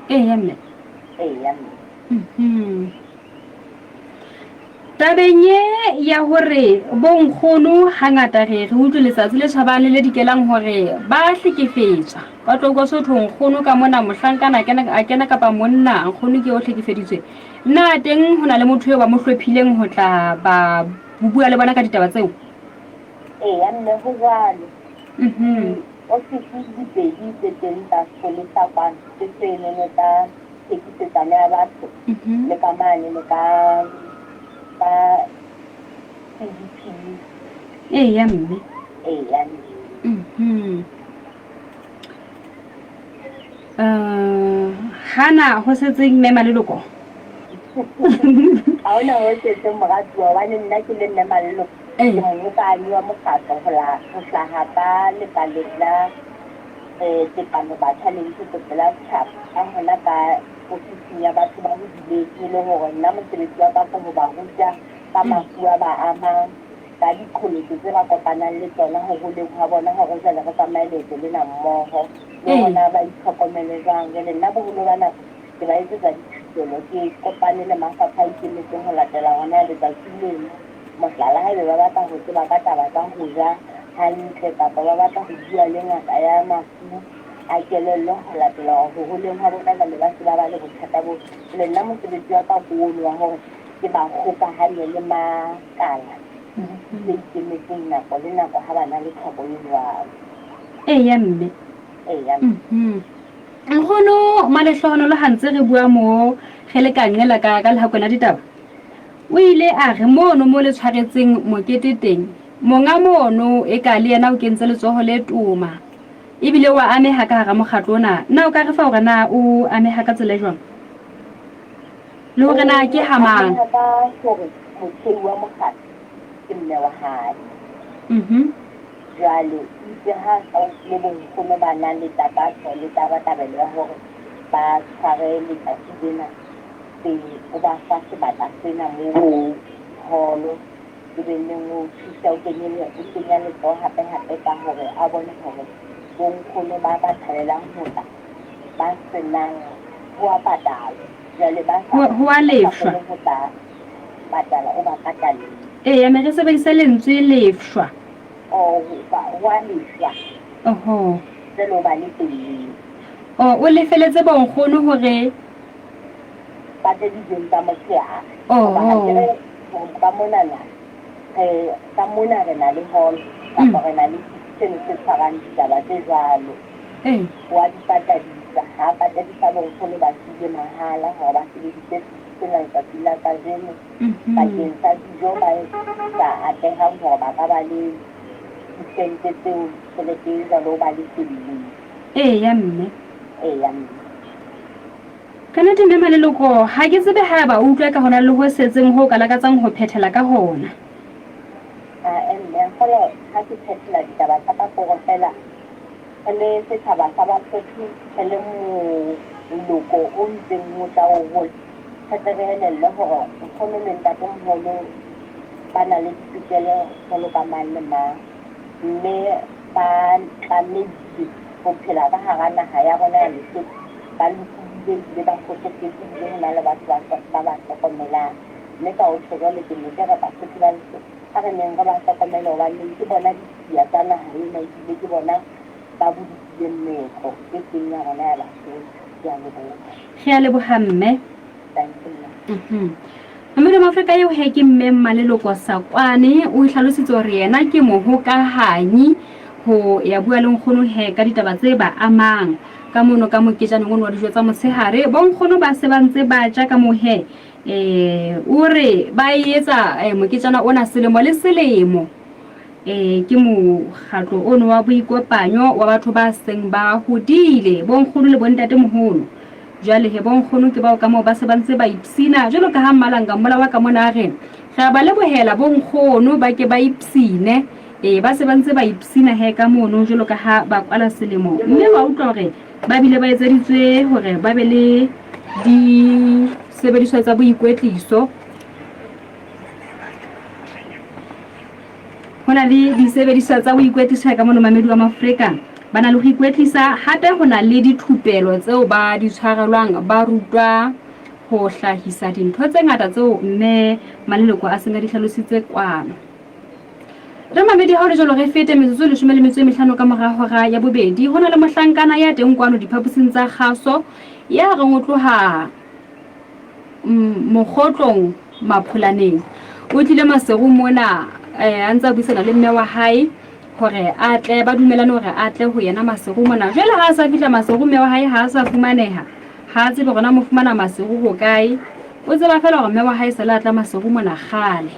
ya mme Tabenye ya hore bonkgono hangata re utlwe letsatsi le tjhabang le dikelang hore ba hlekefetswa ba tlo go sotho nkgono ka mona mohlankana a kena kapa monna nkgono ke o hlekefeditswe nna teng hona le motho yo ba mo hlophileng ho tla ba bua le bona ka ditaba tseo ya nne ho jwalo ofisi di pedi tse teng tsa polisa kwano tse tsene tsa tekisetsana ya batho le ka mane le ka CDP ya mme ya mme hana ho setseng mme maleloko ha ona ho setseng moratuwa wa nna ke le nne maleloko ke mongokani wa mokgatlo ho hlaha ka lekaleng la tekano batjha le ntshetsopele ya setjhaba ka hona ka ofising ya batho ba hodileng e le hore nna mosebetsi wa ka ho ba ruta ka mafu a ba amang ka diqholotso tse ba kopanang le tsona ho holeng ha bona hore jwale re tsamaye leeto lena mmoho le hona ba itlhokomele jwang jwale nna boholo ba nako ke ba etsetsa dithutelo ke kopane le mafapha a ikemetseng ho latela hona letsatsi leno mohlala haebe ba batla ho tseba ka taba tsa ho ja hantle kapa ba batla ho bua le ngaka ya mafu a kelello ho latela ho holeng ha bona ba le ba se ba le bothata bo le nna mosebetsi wa ka ho wa hore ke ba kgokahanye le makala le ikemetseng nako le nako ha ba na le tlhoko e jwalo ya mme ya nkgono malehlohano le hantse re bua mo ge le ka ngela ka lehakwana ditaba o ile a re mono mo le tshwaretseng mokete teng monga mono e ka le yena o kentse letsoho le toma ebile wa ameha ka hara mokgatlo ona na o ka re fa hore na o ameha ka tsela jwang le hore na ke hamang ka hore mothei wa mokgatlo ke mme wa hae jwale itse ha le bonkgono ba nang le takaso le tabatabelo ya hore ba tshware letsatsi lena pele o ba fa sebaka sena moo holo e be leng o thusa o kenya letsoho hape ka hore a bone hore bonkgono ba ba thabelang ho tla ba senang ho a patala jwale ba ho a lefshwa ho tla patala o ba patale ya me re sebedisa lentswe lefshwa ho a lefshwa jwale o ba le teng o lefeletse bonkgono hore ba tse dijong tsa motshehare ka mona re na le hall kapa re na le seno se tshwarang ditaba tse jwalo wa di patadisa ha patadisa bonkgono ba sile mahala hore ba sebedise sena letsatsi la kajeno bakeng sa dijo ba sa atlehang hore ba ka ba le disente tseo tjhelete e jwalo ba le sebeleng ya mme ya mme ka nnete mme maleloko ha ke tsebe ha ba utlwa ka hona le ho setseng ho ka lakatsang ho phethela ka hona fela ha ke phethela ditaba tsa ka koro fela le setjhaba sa Basotho le moloko o ntseng mo tla o hola re elelle hore nkgono le ntatemoholo ba na le ditokelo jwalo ka mang le mang mme ba tlamehile ho phela ka hara naha ya rona ya Lesotho ba lokile le ba kgotsofetse le ho na le batho ba ba hlokomelang mme ka o tshwara le ke motse ka Basotho ba Lesotho ha re neng re ba hlokomela hobane ke bona ditsiya tsa naha ena ebile ke bona ba bodile mmeko e teng ya rona ya Basotho ke a leboha mme Mmele wa Afrika eo he ke mme Mmaleloko Sakwane o hlalositse hore yena ke mohokahanyi ho ya bua le nkgono he ka ditaba tse ba amang ka mono ka moketjana ngono wa dijo tsa motshehare bonkgono ba se bantse ba ja ka mohe o re ba etsa moketjana ona selemo le selemo ke mokgatlo ono wa boikopanyo wa batho ba seng ba hodile bonkgono le bontate moholo jwale he bonkgono ke bao ka moo ba se bantse ba ipsina jwalo ka ha Mmalanga mola wa ka mona re ba lebohela bonkgono ba ke ba ipsine ba se bantse ba ipsina he ka mono jwalo ka ha ba kwala selemo mme wa utlwa hore ba bile ba etseditswe hore ba be le di sebediswa tsa boikwetliso hona le di sebediswa tsa boikwetliso ka mono mamedi wa Afrika ba na le go ikwetlisa hape hona le dithupelo tseo ba di tshwarelwang ba rutwa ho hlahisa dintho tse ngata tseo mme Maleloko a seng a di hlalositse kwano. Re mamedi ha re jolo re fete metsotso 15 ka mora hora ya bobedi hona le mohlankana ya teng kwano diphaposing tsa kgaso ya re ngotloha mokgotlong Mapholaneng. O tlile Maseru mona a ntse a buisana le mme wa hae hore a tle ba dumelane hore a tle ho yena Maseru mona. Jwale ha a sa fihla Maseru mme wa hae ha a sa fumaneha, ha tsebe gona mo fumana Maseru ho kae. O tseba fela hore mme wa hae se la tla Maseru mona gale.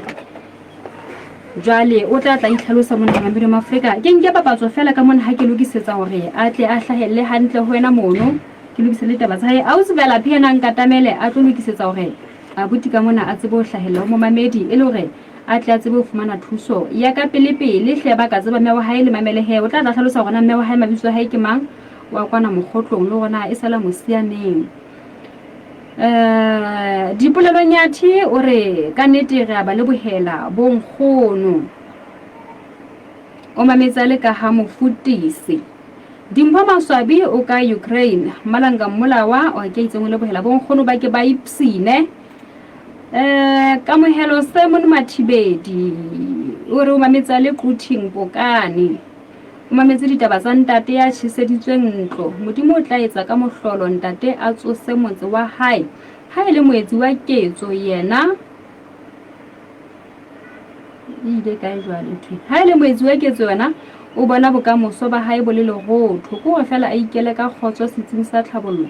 Jwale o tla itlhalosa mona Mamedi Afrika ke nke papatso fela ka mona ha ke lokisetsa hore a tle a hlahelle hantle ho wena mono ke lokise le taba tsa hae. A o tsebela phena nkatamele a tlo lokisetsa hore a buti ka mona a tsebe ho hlahella mo Mamedi e le hore a tle a tsebe ho fumana thuso ya ka pele hle ba ka tseba mme wa hae le mamele he. O tla hlalosa hore mme wa hae mabitso a hae ke mang, wa kwana mokgotlong le gona e sala mosianeng. Dipolelo Nyathi o re ka nnete re a ba lebohela bonkgono o mametsa le ka ha mofutisi Dimpho Maswabi o ka Ukraine Malanga Molawa o ke itseng le bohela bonkgono ba ke ba ipsine kamohelo Simon Mathibedi o re o mametsa le Kuting Pokane o mametse ditaba tsa ntate ya tshiseditsweng ntlo. Modimo o tla etsa ka mohlolo ntate a tsose motse wa hae ha ile moetsi wa ketso yena ile ka jwale thu ha ile moetsi wa ketso yena o bona bokamoso ba hae bo le lerotho go fela a ikele ka khotso setsing sa tlhabollo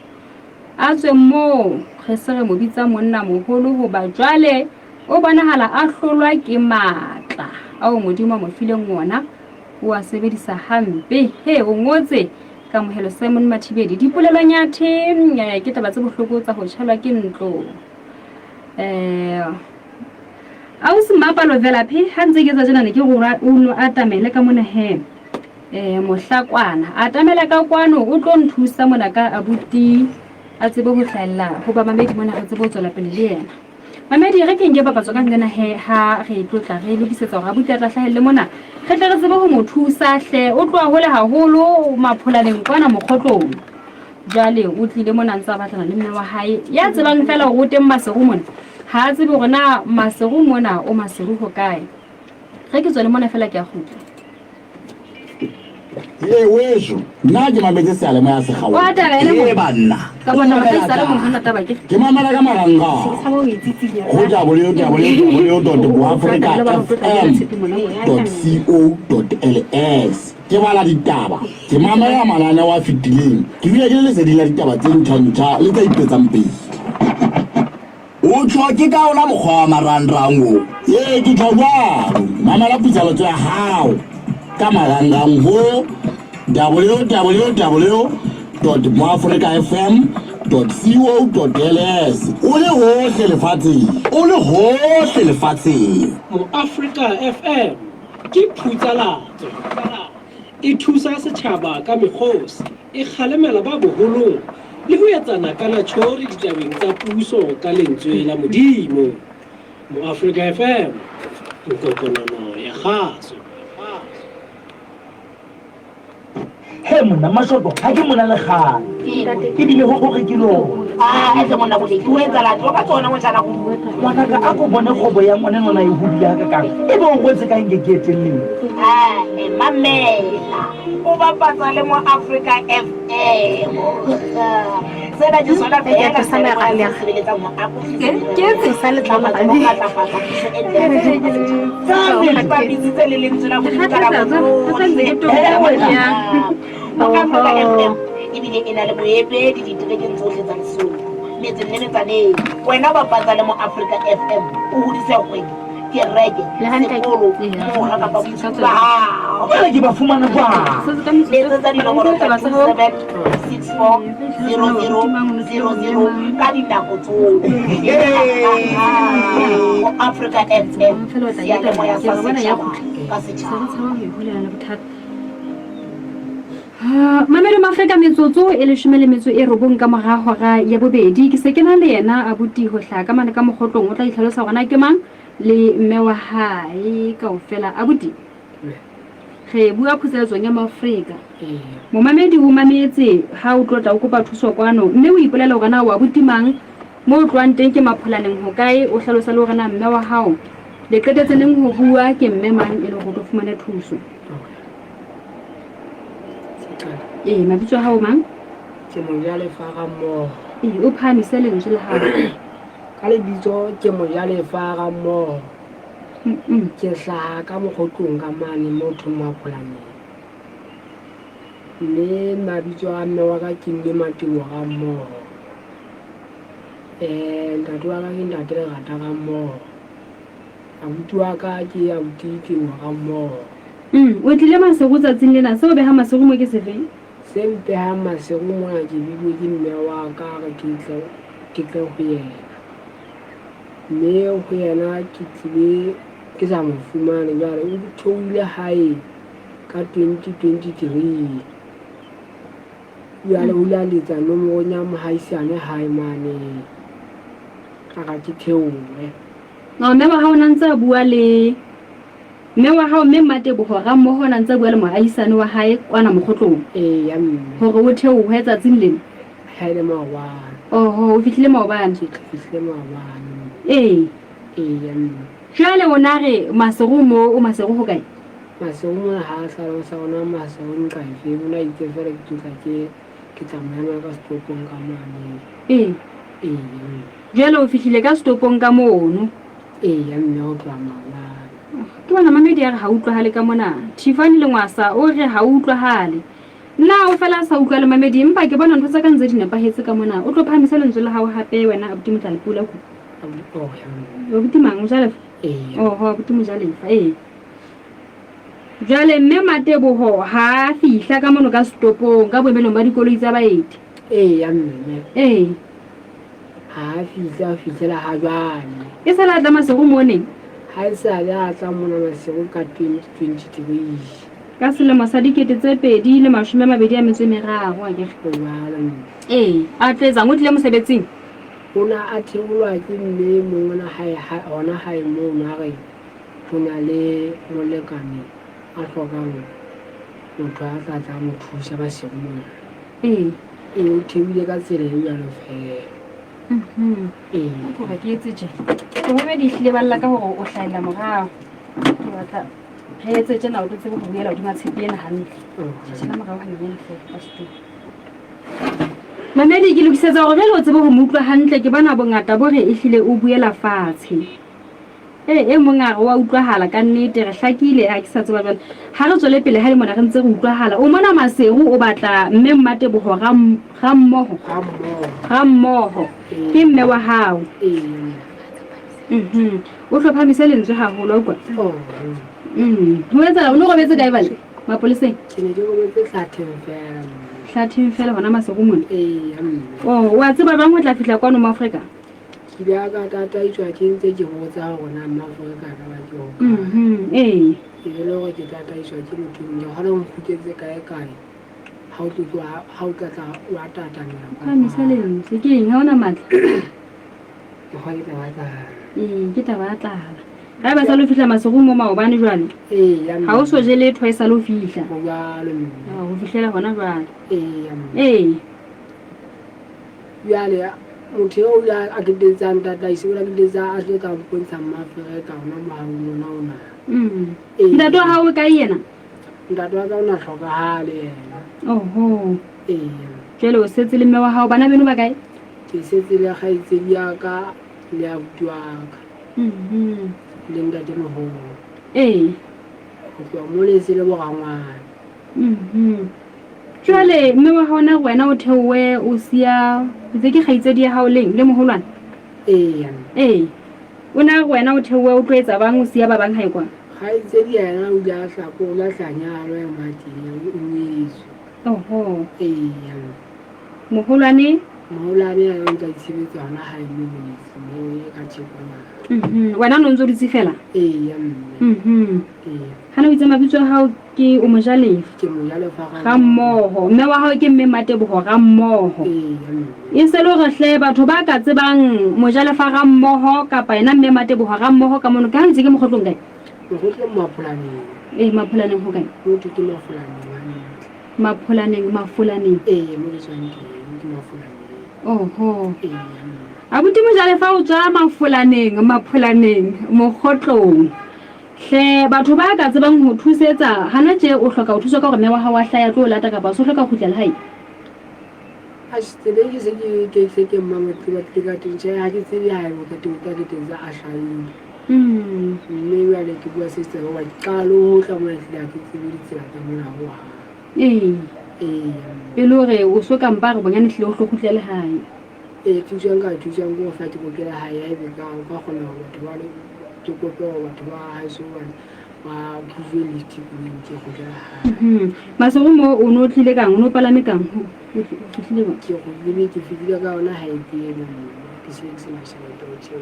a tswe mo kgesere mo bitsa monna moholo ho ba jwale o bonahala a hlolwa ke matla ao Modimo mo fileng ngwana wa sebedisa hampe he o ngotse ka mohelo Simon Mathibedi. Dipolelo Nyathi ke taba tse bohloko tsa ho tšhelwa ke ntlo. A o se mapalo vela phi ha ntse ke tsa jana ne ke go uno atamele ka mona he mohlakwana atamela ka kwano o tlo nthusa mona ka abuti a tsebe ho hlalla ho ba Mamedi mona re tsebe ho tswela pele le yena. Mamedi re ke nge papatso ka ngena he ha re tlotla re lokisetsa hore abuti a tla hlahelle mona re tla re tsebe ho mo thusa hle o tloa hole haholo Mapholaneng kwana mokgotlong. Jwale o tlile mona ntse a batlana le mme wa hae ya tsebang fela ho teng Maseru mona ha tsebe hore na Maseru mona o Maseru ho kae. Re ke tswele mona fela ke a khutla wesho nna ke mametse sale mo ya sekgawo wa taba ene banna ka bona ba tsala mo hana taba ke ke mamela ka maranga tsaba o itsitsi go ja www.africa.fm.co.ls ke bala ditaba ke mamela malana wa fitileng ke bile ke le se dila ditaba tse ntšha le tsa ipetsang pele o tswa ke ka ona mokgwa wa marandrango ye ke tlhwa mamela pitsalo tsa hao ka marangang ho www.moafricafm.co.ls o le hohle lefatsheng Mo Africa FM ke phutsalatso e thusa setjhaba ka mekgosi e kgalemela ba boholong le ho etsana kana tshori ditabeng tsa puso ka lentswe la Modimo. Mo Africa FM kokonono ya khaso he mona mashoto ha ke mona le kgang ke bile ho gore ke lo etse mona go ke wetsa la tlo ka tsona mo tsana go ngwana ka a ko bone khobo ya ngwana nona e hudi ya ka kang e bo go tse ka nge ke etelleng mamela o bapatsa le mo Africa FM sena di sona fela sana ga le sebeletsa mo Africa ke tse sa le tlama ka tla fata ba bitse le lentswe la go dikara mo Africa FM ebile ena le boepedi diterekeng tsohle tsa Lesotho metsenenetsaneng wena ba patsa le mo Africa FM o hodise kgwedi ke rege sekolo mo ha ka ba butsa ha ke ba fumana kwa letsa tsa dinomoro tsa 07640000 ka dinako tsohle mo Africa FM ya le mo ya sa ka setšhaba. Mamedi Afrika metsotso e le shumele metso e robong ka mora hora ya bobedi ke se ke na le yena abuti ho hla ka mana ka mokgotlong o tla itlhalosa gona ke mang le mme wa hae kaofela abuti re bua phuseletsong ya Maafrika mo Mamedi o mametse ha o tlotla o kopa thuso kwano mme o ipolela hore na o abuti mang mo o tloang teng ke Mapholaneng ho kae o hlalosa le hore na mme wa hao le qetetse neng ho bua ke mme mang e le hore o fumane thuso mabitso a hao mang ke Mojalefa Gammogo o phahamise lentswe la hao ka lebitso ke Mojalefa Gammogo ke hlaha ka Mokgotlong ka mane motho Mapholaneng mme mabitso a mme wa ka ke mme Matibo Gammogo ntate wa ka ke ntate Lerata Gammogo abuti wa ka ke abuti Timo Gammogo o tlile Masego tsatsing lena seo beha Masego mo ke sefeng se mpeha Masego mona ke bibwe ke mme wa ka re ke tle ho yena mme ho yena ke tlile ke sa mo fumane jwale o theohile hae ka 2023 jwale o la letsa nomoro ya mohaisane hae mane ka ke theohe mme wa hao na ntse a bua le mme wa hao mme Matebogo Gammogo na ntse a bua le mohaisane wa hae kwana Mokgotlong ya mme hore o theohe tsatsing lena haele maobane o fihlile maobane ke fihlile maobane ya mme jwale o na re Masego mo o Masego ho kae Masego mona ha a hlalosa ona Masego nqa efe mona itse fela ke tla ke tsamaya ka setopong ka mane jwale o fihlile ka setopong ka mono ya mme o tloha maobane ke bona Mamedi a re ha utlwahale ka mona Tifani le Ngwasa o re ha utlwahale nna o fela sa utlwa le Mamedi empa ke bona ntho tsa ka ntse di nepahetse ka mona o tlo phahamisa lentswe la hao hape wena abuti Motlalepula ko abuti mang Mojalefa abuti Mojalefa jwale mme Matebogo ha fihla ka mono ka setopong ka boemelong ba dikoloi tsa baeti ya mme ha fihlela ha jwale e sa la tla Masego mone ha e sa le a tla mona Masego ka 2023 ka selemo sa 2023 a ke a tletsa o tlile mosebetsing ona a theolwa ke mme mongwana hona hae moo na re ho na le molekane a hlokang motho a tla mo thusa Masego mona o theohile ka tsela e jwalo fela gore ke etse tje ke home di hlile balla ka hore o hlahela morao ke batla re etse tjena o tsebe go buela hodima tshepe ena hantle tjena morao ha nnyane fela ka setso Mamedi ke lokisetsa hore jwale o tsebe ho mutlwa hantle ke bona bongata bo re e hlile o buela fatshe e mongare wa utlwahala ka nnete re hlakile a ke sa tseba jwale ha re tswele pele ha le mona re ntse re utlwahala o mona Masego o batla mme Matebogo Gammogo ke mme wa hao o hlophamise lentswe haholo kwa ho etsa o no go betse kae bale mapoleseng ke ne ke go betse Hlatheng fela hona Masego mona wa tseba bang o tla fihla kwano mo Afrika ke bia ka tata itswa ke ntse ke botsa hore na Afrika ka ba ke ho ke le go ke tata itswa ke motho ke hona o mphuketse kae ha o tla wa tata nna ha misaleng se ke eng ha ona matla ke ho ita wa tla ke tabatla ha ba sa lo fihla Masego mo maobane jwale ha o so je le tho e sa lo fihla o fihlela hona jwale jwale motho o ya a ketetsang tata ise o la ketsetsa a tlo ka mpontsha Maafrika ona mahaona ona ntate wa hao ka yena ntate wa ka ona hlokahale yena jwale o setse le mme wa hao bana beno ba kae ke setse le kgaitsedi ya ka le abuti wa ka le ntate moholo go tloha mo le se le borangwana jwale mme wa hona wena o theowe o sia tse ke kgaitsedi ya hao leng le moholwana o na wena o theowe o tloetsa bang o sia ba bang hae kwa kgaitsedi yena o ja hlako o la hlanyalo ya mateng o nyeso moholwane ya ntse itshebetsa hona hae mo ka tshekwana wena no ntse o ditse fela hana o itse mabitso a hao ke o Mojalefa ke Mojalefa Gammogo mme wa hao ke mme Matebogo Gammogo e se le re hle batho ba ka tsebang Mojalefa Gammogo kapa ena mme Matebogo Gammogo ka mono ka ntse ke Mokgotlong kae Mokgotlong Mapholaneng Mapholaneng ho kae mo ke Mapholaneng Mapholaneng mo ke tswang ke Mapholaneng oho abuti Mojalefa o tswa mapholaneng mokgotlong hle batho ba ka tsebang ho thusetsa hana tje o hloka ho thuswa ka gore mme wa hao wa hlaya tlo lata ka ba so hloka go tlela hae a stele ke se ke mametse ba tleka tintse ha ke tsebe ha o ka tentsa a hlahile mme wa le ke bua sister wa qalo tla mo tlile ke tsebe ditsela tsa mona ho ha e lore o so ka mpare bonyane hlile o hlokhutlele hae thusang go fa ke bokela hae ha ebe ka gona ho batho ba le ke kope batho ba hae ba buvele tipuleng ke go tla hae masego mo o no tlile kang o no palame kang o tlile ba ke go bile ke fitile ka ona hae ke se masela totse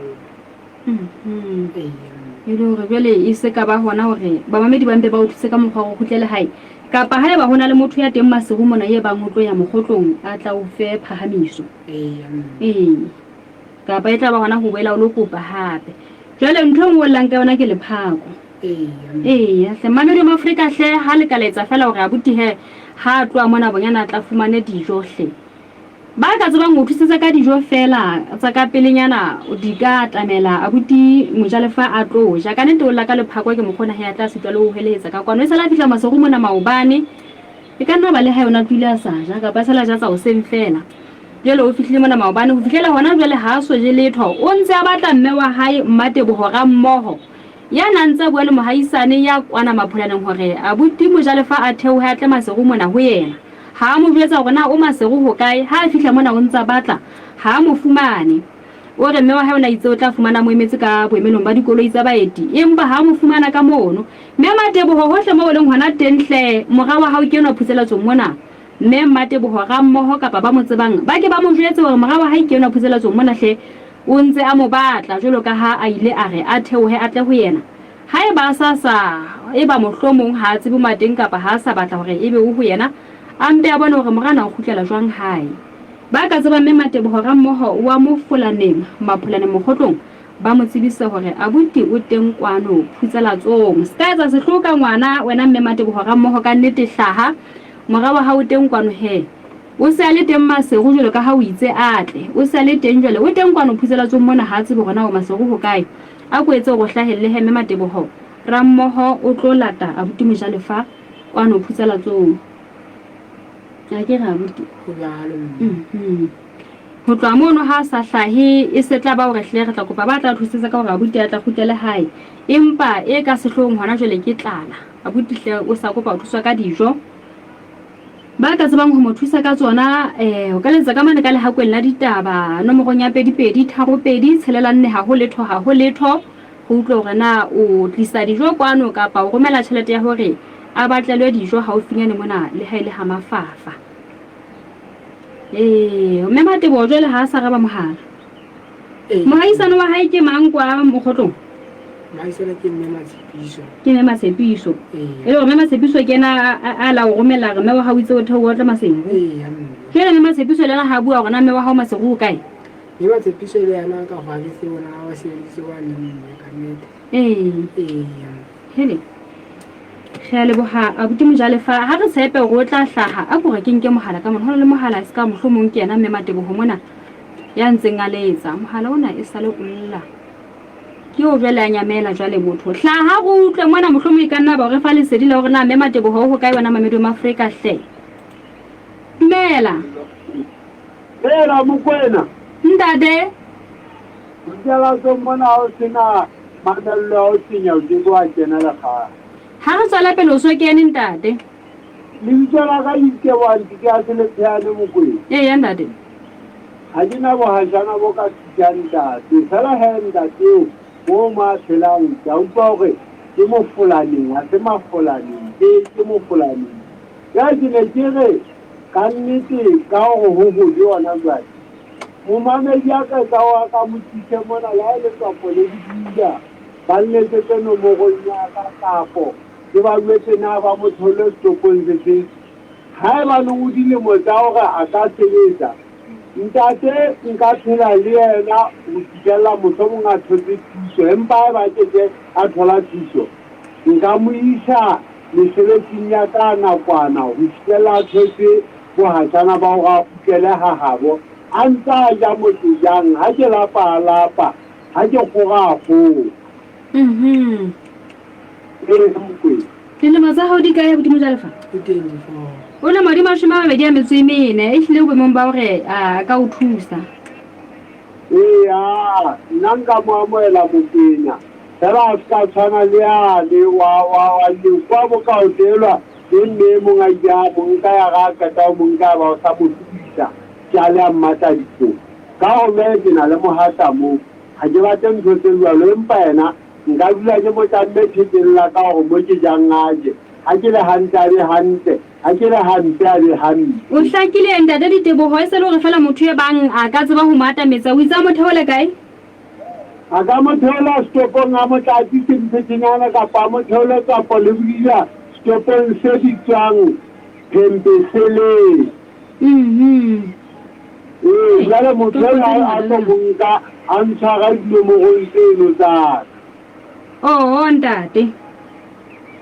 e lore jwale e se ka ba hona hore ba mamedi ba mpe ba o thuse ka mokgwa go khutlele hae kapa ha eba hona le motho ya teng masego mona ye bang ho tlo ya mogotlong a tla o fe phahamiso kapa e tla ba hona ho boela o lo kopa hape jwale ntho ngwe lang ka yona ke lephako hle mamedi wa Afrika hle ha le ka letsa fela hore abuti he ha tloa mona bonyana tla fumane dijo hle ba ka tsebang ho thusetsa ka dijo fela tsa ka pelenyana o di ka tamela abuti Mojalefa a tlo ja ka nete o la ka lephako ke mokgona he atla sitwa le ho heletsa ka kwano e sala fihla masego mona maobane e ka nna ba le ha yona twile sa ja ka ba sala ja tsa o seng fela jele o fihlile mona maobane ho fihlela hona jwale ha so je letho o ntse a batla mme wa hae mmate bohora mmoho ya nantse bua le mohaisane ya kwana mapholaneng hore abuti Mojalefa a theohe a tle masego mona ho yena ha mo jwetsa hore na o masego ho kae ha fihla mona o ntse batla ha mo fumane o re mme wa hae o na itse o tla fumana mo emetse ka boemelong ba dikoloi tsa baeti empa ha mo fumana ka mono mme Mateboho hohle mo leng hona tenhle mora wa hao ke yena phuselatsong mona mme Mateboho ga mmoho kapa ba mo tsebang ba ke ba mo jwetse hore mora wa hae ke yena phuselatsong mona hle o ntse a mo batla jolo ka ha a ile a re a theohe a tle ho yena ha e ba sasa e ba mohlomong ha tsebe mateng kapa ha sa batla hore ebe o ho yena ampe a bona hore morana o khutlela jwang hae ba ka tseba mme Mateboho ga mmoho wa mo folaneng mapholaneng mogotlong ba mo tsebisa hore abuti o teng kwano phutselatsong ska etsa sehloka ngwana wena mme Mateboho ga mmoho ka nnete hlaha mora wa ha o teng kwano he o se le teng masego jolo ka ha o itse atle o se le teng jole o teng kwano phutselatsong mona ha tsebe gona o masego ho kae a go etse go hlahelle he mme Mateboho ra mmoho o tlo lata abuti Mojalefa kwano phutselatsong a ke ra abuti ho tloa mono ha sa hlahe e se tla ba hore hle re tla kopa ba tla thusetsa ka hore abuti a tla khutlele hae empa e ka sehlong hona jole ke tlala abuti hle o sa kopa ho thuswa ka dijo ba ka tsebang ho mo thusa ka tsona o ka letsa ka mane ka lehakweng la ditaba nomorong ya 2232 tshelelane ha ho letho go utlwa hore na o tlisa dijo kwano kapa o romela tšhelete ya hore a batlelwe dijo haufinyane mona le ha ile ha mafafa mme Mateboho jwale ha sa raba mohala mohaisane wa hae ke mang kwa mogotlong mohaisane ke mme Matshepiso e le mme Matshepiso ke na a la o romela re mme wa ha o itse o theoa tla maseng jwale mme Matshepiso le ha bua gona mme wa ha o masego o kae mme Matshepiso le yana ka ga ke se bona wa se wa nne ka nnete hele ge le boha abuti Mojalefa ha re tshepe go tla hlaha a go re ke nke mohala ka mona ho le mohala se ka mohlomong ke yena mme Mateboho mona ya ntseng a letsa mohala ona e sale o lla ke o jwale a nyamela jwale motho hlaha go utlwe mona mohlomong e ka nna ba re fa le sedile hore na mme Mateboho ho kae wena mamedi wa Afrika hle dumela Mokwena ntate Ndela so mona o sina mamello o sinya o dingwa tsena la ga ha re tsala pele o so kene ntate le tsala ga ike wa ke a se le tsane Mokwena ya ntate ha dina bo ha jana bo ka tsanta se sala henda teo mo ma tshelang ja utlwa hore ke mo fulani a se ma fulani ke mo fulani ya dine tsere ka nnete ka go ho yona jwale mo mamedi ya ka wa ka motise mona la ile tsa pole didia ba nnete tseno mo go nya ka kapo ke ba lwetse na ba mo thole stokong se ha ba no udile mo tsa hore a ka sebetsa ntate nka phela le yena o tshela motho mo nga thotse thuso empa ba ke a thola thuso nka mo isa mesebetsing ya ka nakwana ho tshela thotse bo ha tsana ba go a pukele ha habo a ntsa ja mo ke jang ha ke lapa ha ke goga go dilemo tsa hao di kae bodimo Jalefa? O na madi 24 e hlile boemong ba hore a ka o thusa. Nna nka mo amoela Mokenya fela a ska tshwana le ane wa lekwa bokaotelwa le mme monga ja monka ya ga kata monka ba sa mo thusa ke a le a mmata ditso ka ho me ke na le mohata mo ha ke batle ntho tse jwalo empa yena nka dula ke mo tlamme thekeng ka hore mo ke jang aje ha ke le hantle a le hantle ha ke le hantle a le hantle. O hlakile ntate Ditebogo e se le hore fela motho e bang a ka tseba ho matametsa o itse mo theole kae? A ka mo theola stopong a mo tlatsi sentsenyana kapa mo theole kapa le buila stopong se bitswang Phempesele. Jale motho a tlo monka a ntshwara dinomorong tseno tsa Oh ntate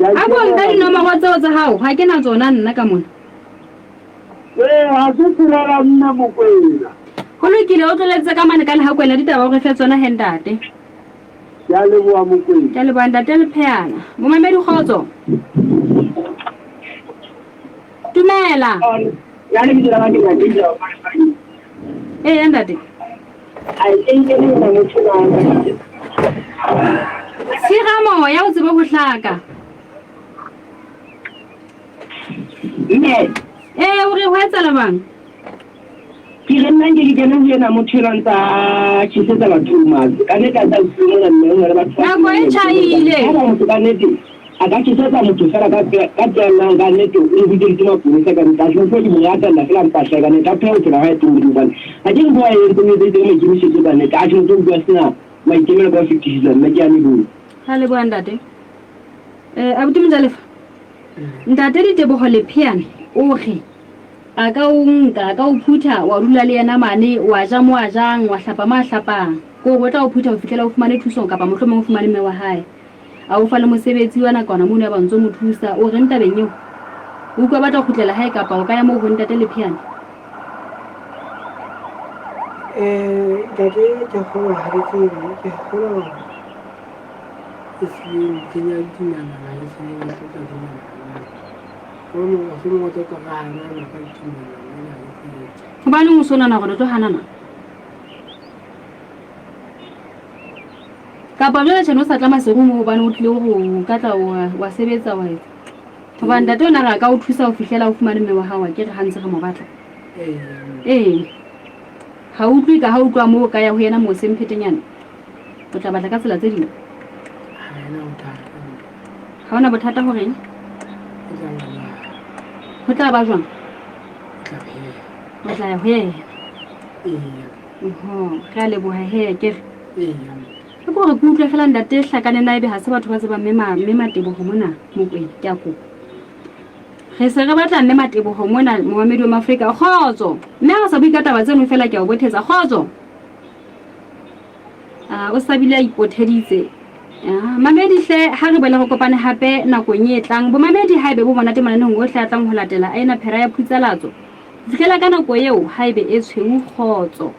a bo nka dinomoro tseo tsa hao ha ke na tsona nna ka mona. Ha se tsela nna Mokwena Ho lokile o tloletse ka mane ka le hakwela ditaba o re fe tsona he ntate. Ya leboa Mokwena. Ya leboa ntate le pheyana mo mamedi kgotso. Dumela. Ya le bitla ba ke ba ditla ya ntate. Ai nke le nna motho na Siramo ya o tsebe ho hlaka. O re ho etsa la bang? Ke re nna ke kene ho yena motho ena ntsa tshisetsa batho matsi ka neta tsa utlwela nne re batho nako e tjhaile ha motho ka nete a ka tshisetsa motho fela ka tsela ka nete o bidile ke maponesa ka nta tlo di mongata la fela mpahla ka neta pheo tsela ha e tumedi bana a ke go ya ntse me tsetse me ke mishitse ka neta a ke ntse go sina maikemelo ka fitisa nna ke a le ha le bua ntate abuti Mjalefa ntate Ditebogo le phiane o re a ka o nka ka o phutha wa dula le yena mane wa ja mo a jang wa hlapa ma hlapang ko go tla o phutha o fitlela o fumane thuso kapa mohlomong o fumane mme wa hae a o fa le mosebetsi wa nakwana mo ne ba ntse mo thusa o re ntabeng eo o ka batla go khutlela hae kapa o ka ya mo go ntate le phiane Dade ke kgolwa ha ke kgolwa isling kenya dinana na isling ke ka dinana ono a se mo tsa ka gana na ka dinana ho ba le mosona na go tlo hanana kapa jwale tsheno sa tlama se go mo bana o tlile go ka tla wa sebetsa wa etsa ho ba ntate ona ra ka o thusa o fihlela o fumane mme wa hawa ke re hantse re mo batla ha o tlwe ka ha o tlwa mo ka ya ho yena mo semphetenyana o tla batla ka tsela tse ding ha ona bothata hore ho tla ba jwang o tla ya ho yena ka leboha he ke re ke gore ke utlwe fela ntate hlakane na ebe ha se batho ba tseba mme Matebogo mona Mokwena ke a kopa re se re batla mme Matebogo mona mohamedi wa Afrika kgotso mme ha sa bua ka taba tseno fela ke a o bothetsa kgotso o sabile a ipotheditse mamedi hle ha re bele go kopane hape nakong e tlang bo mamedi ha ebe bo bona te mananeng ohle a tlang ho latela a ena phera ya phutsalatso fihlela ka nako eo ha ebe e tshweu kgotso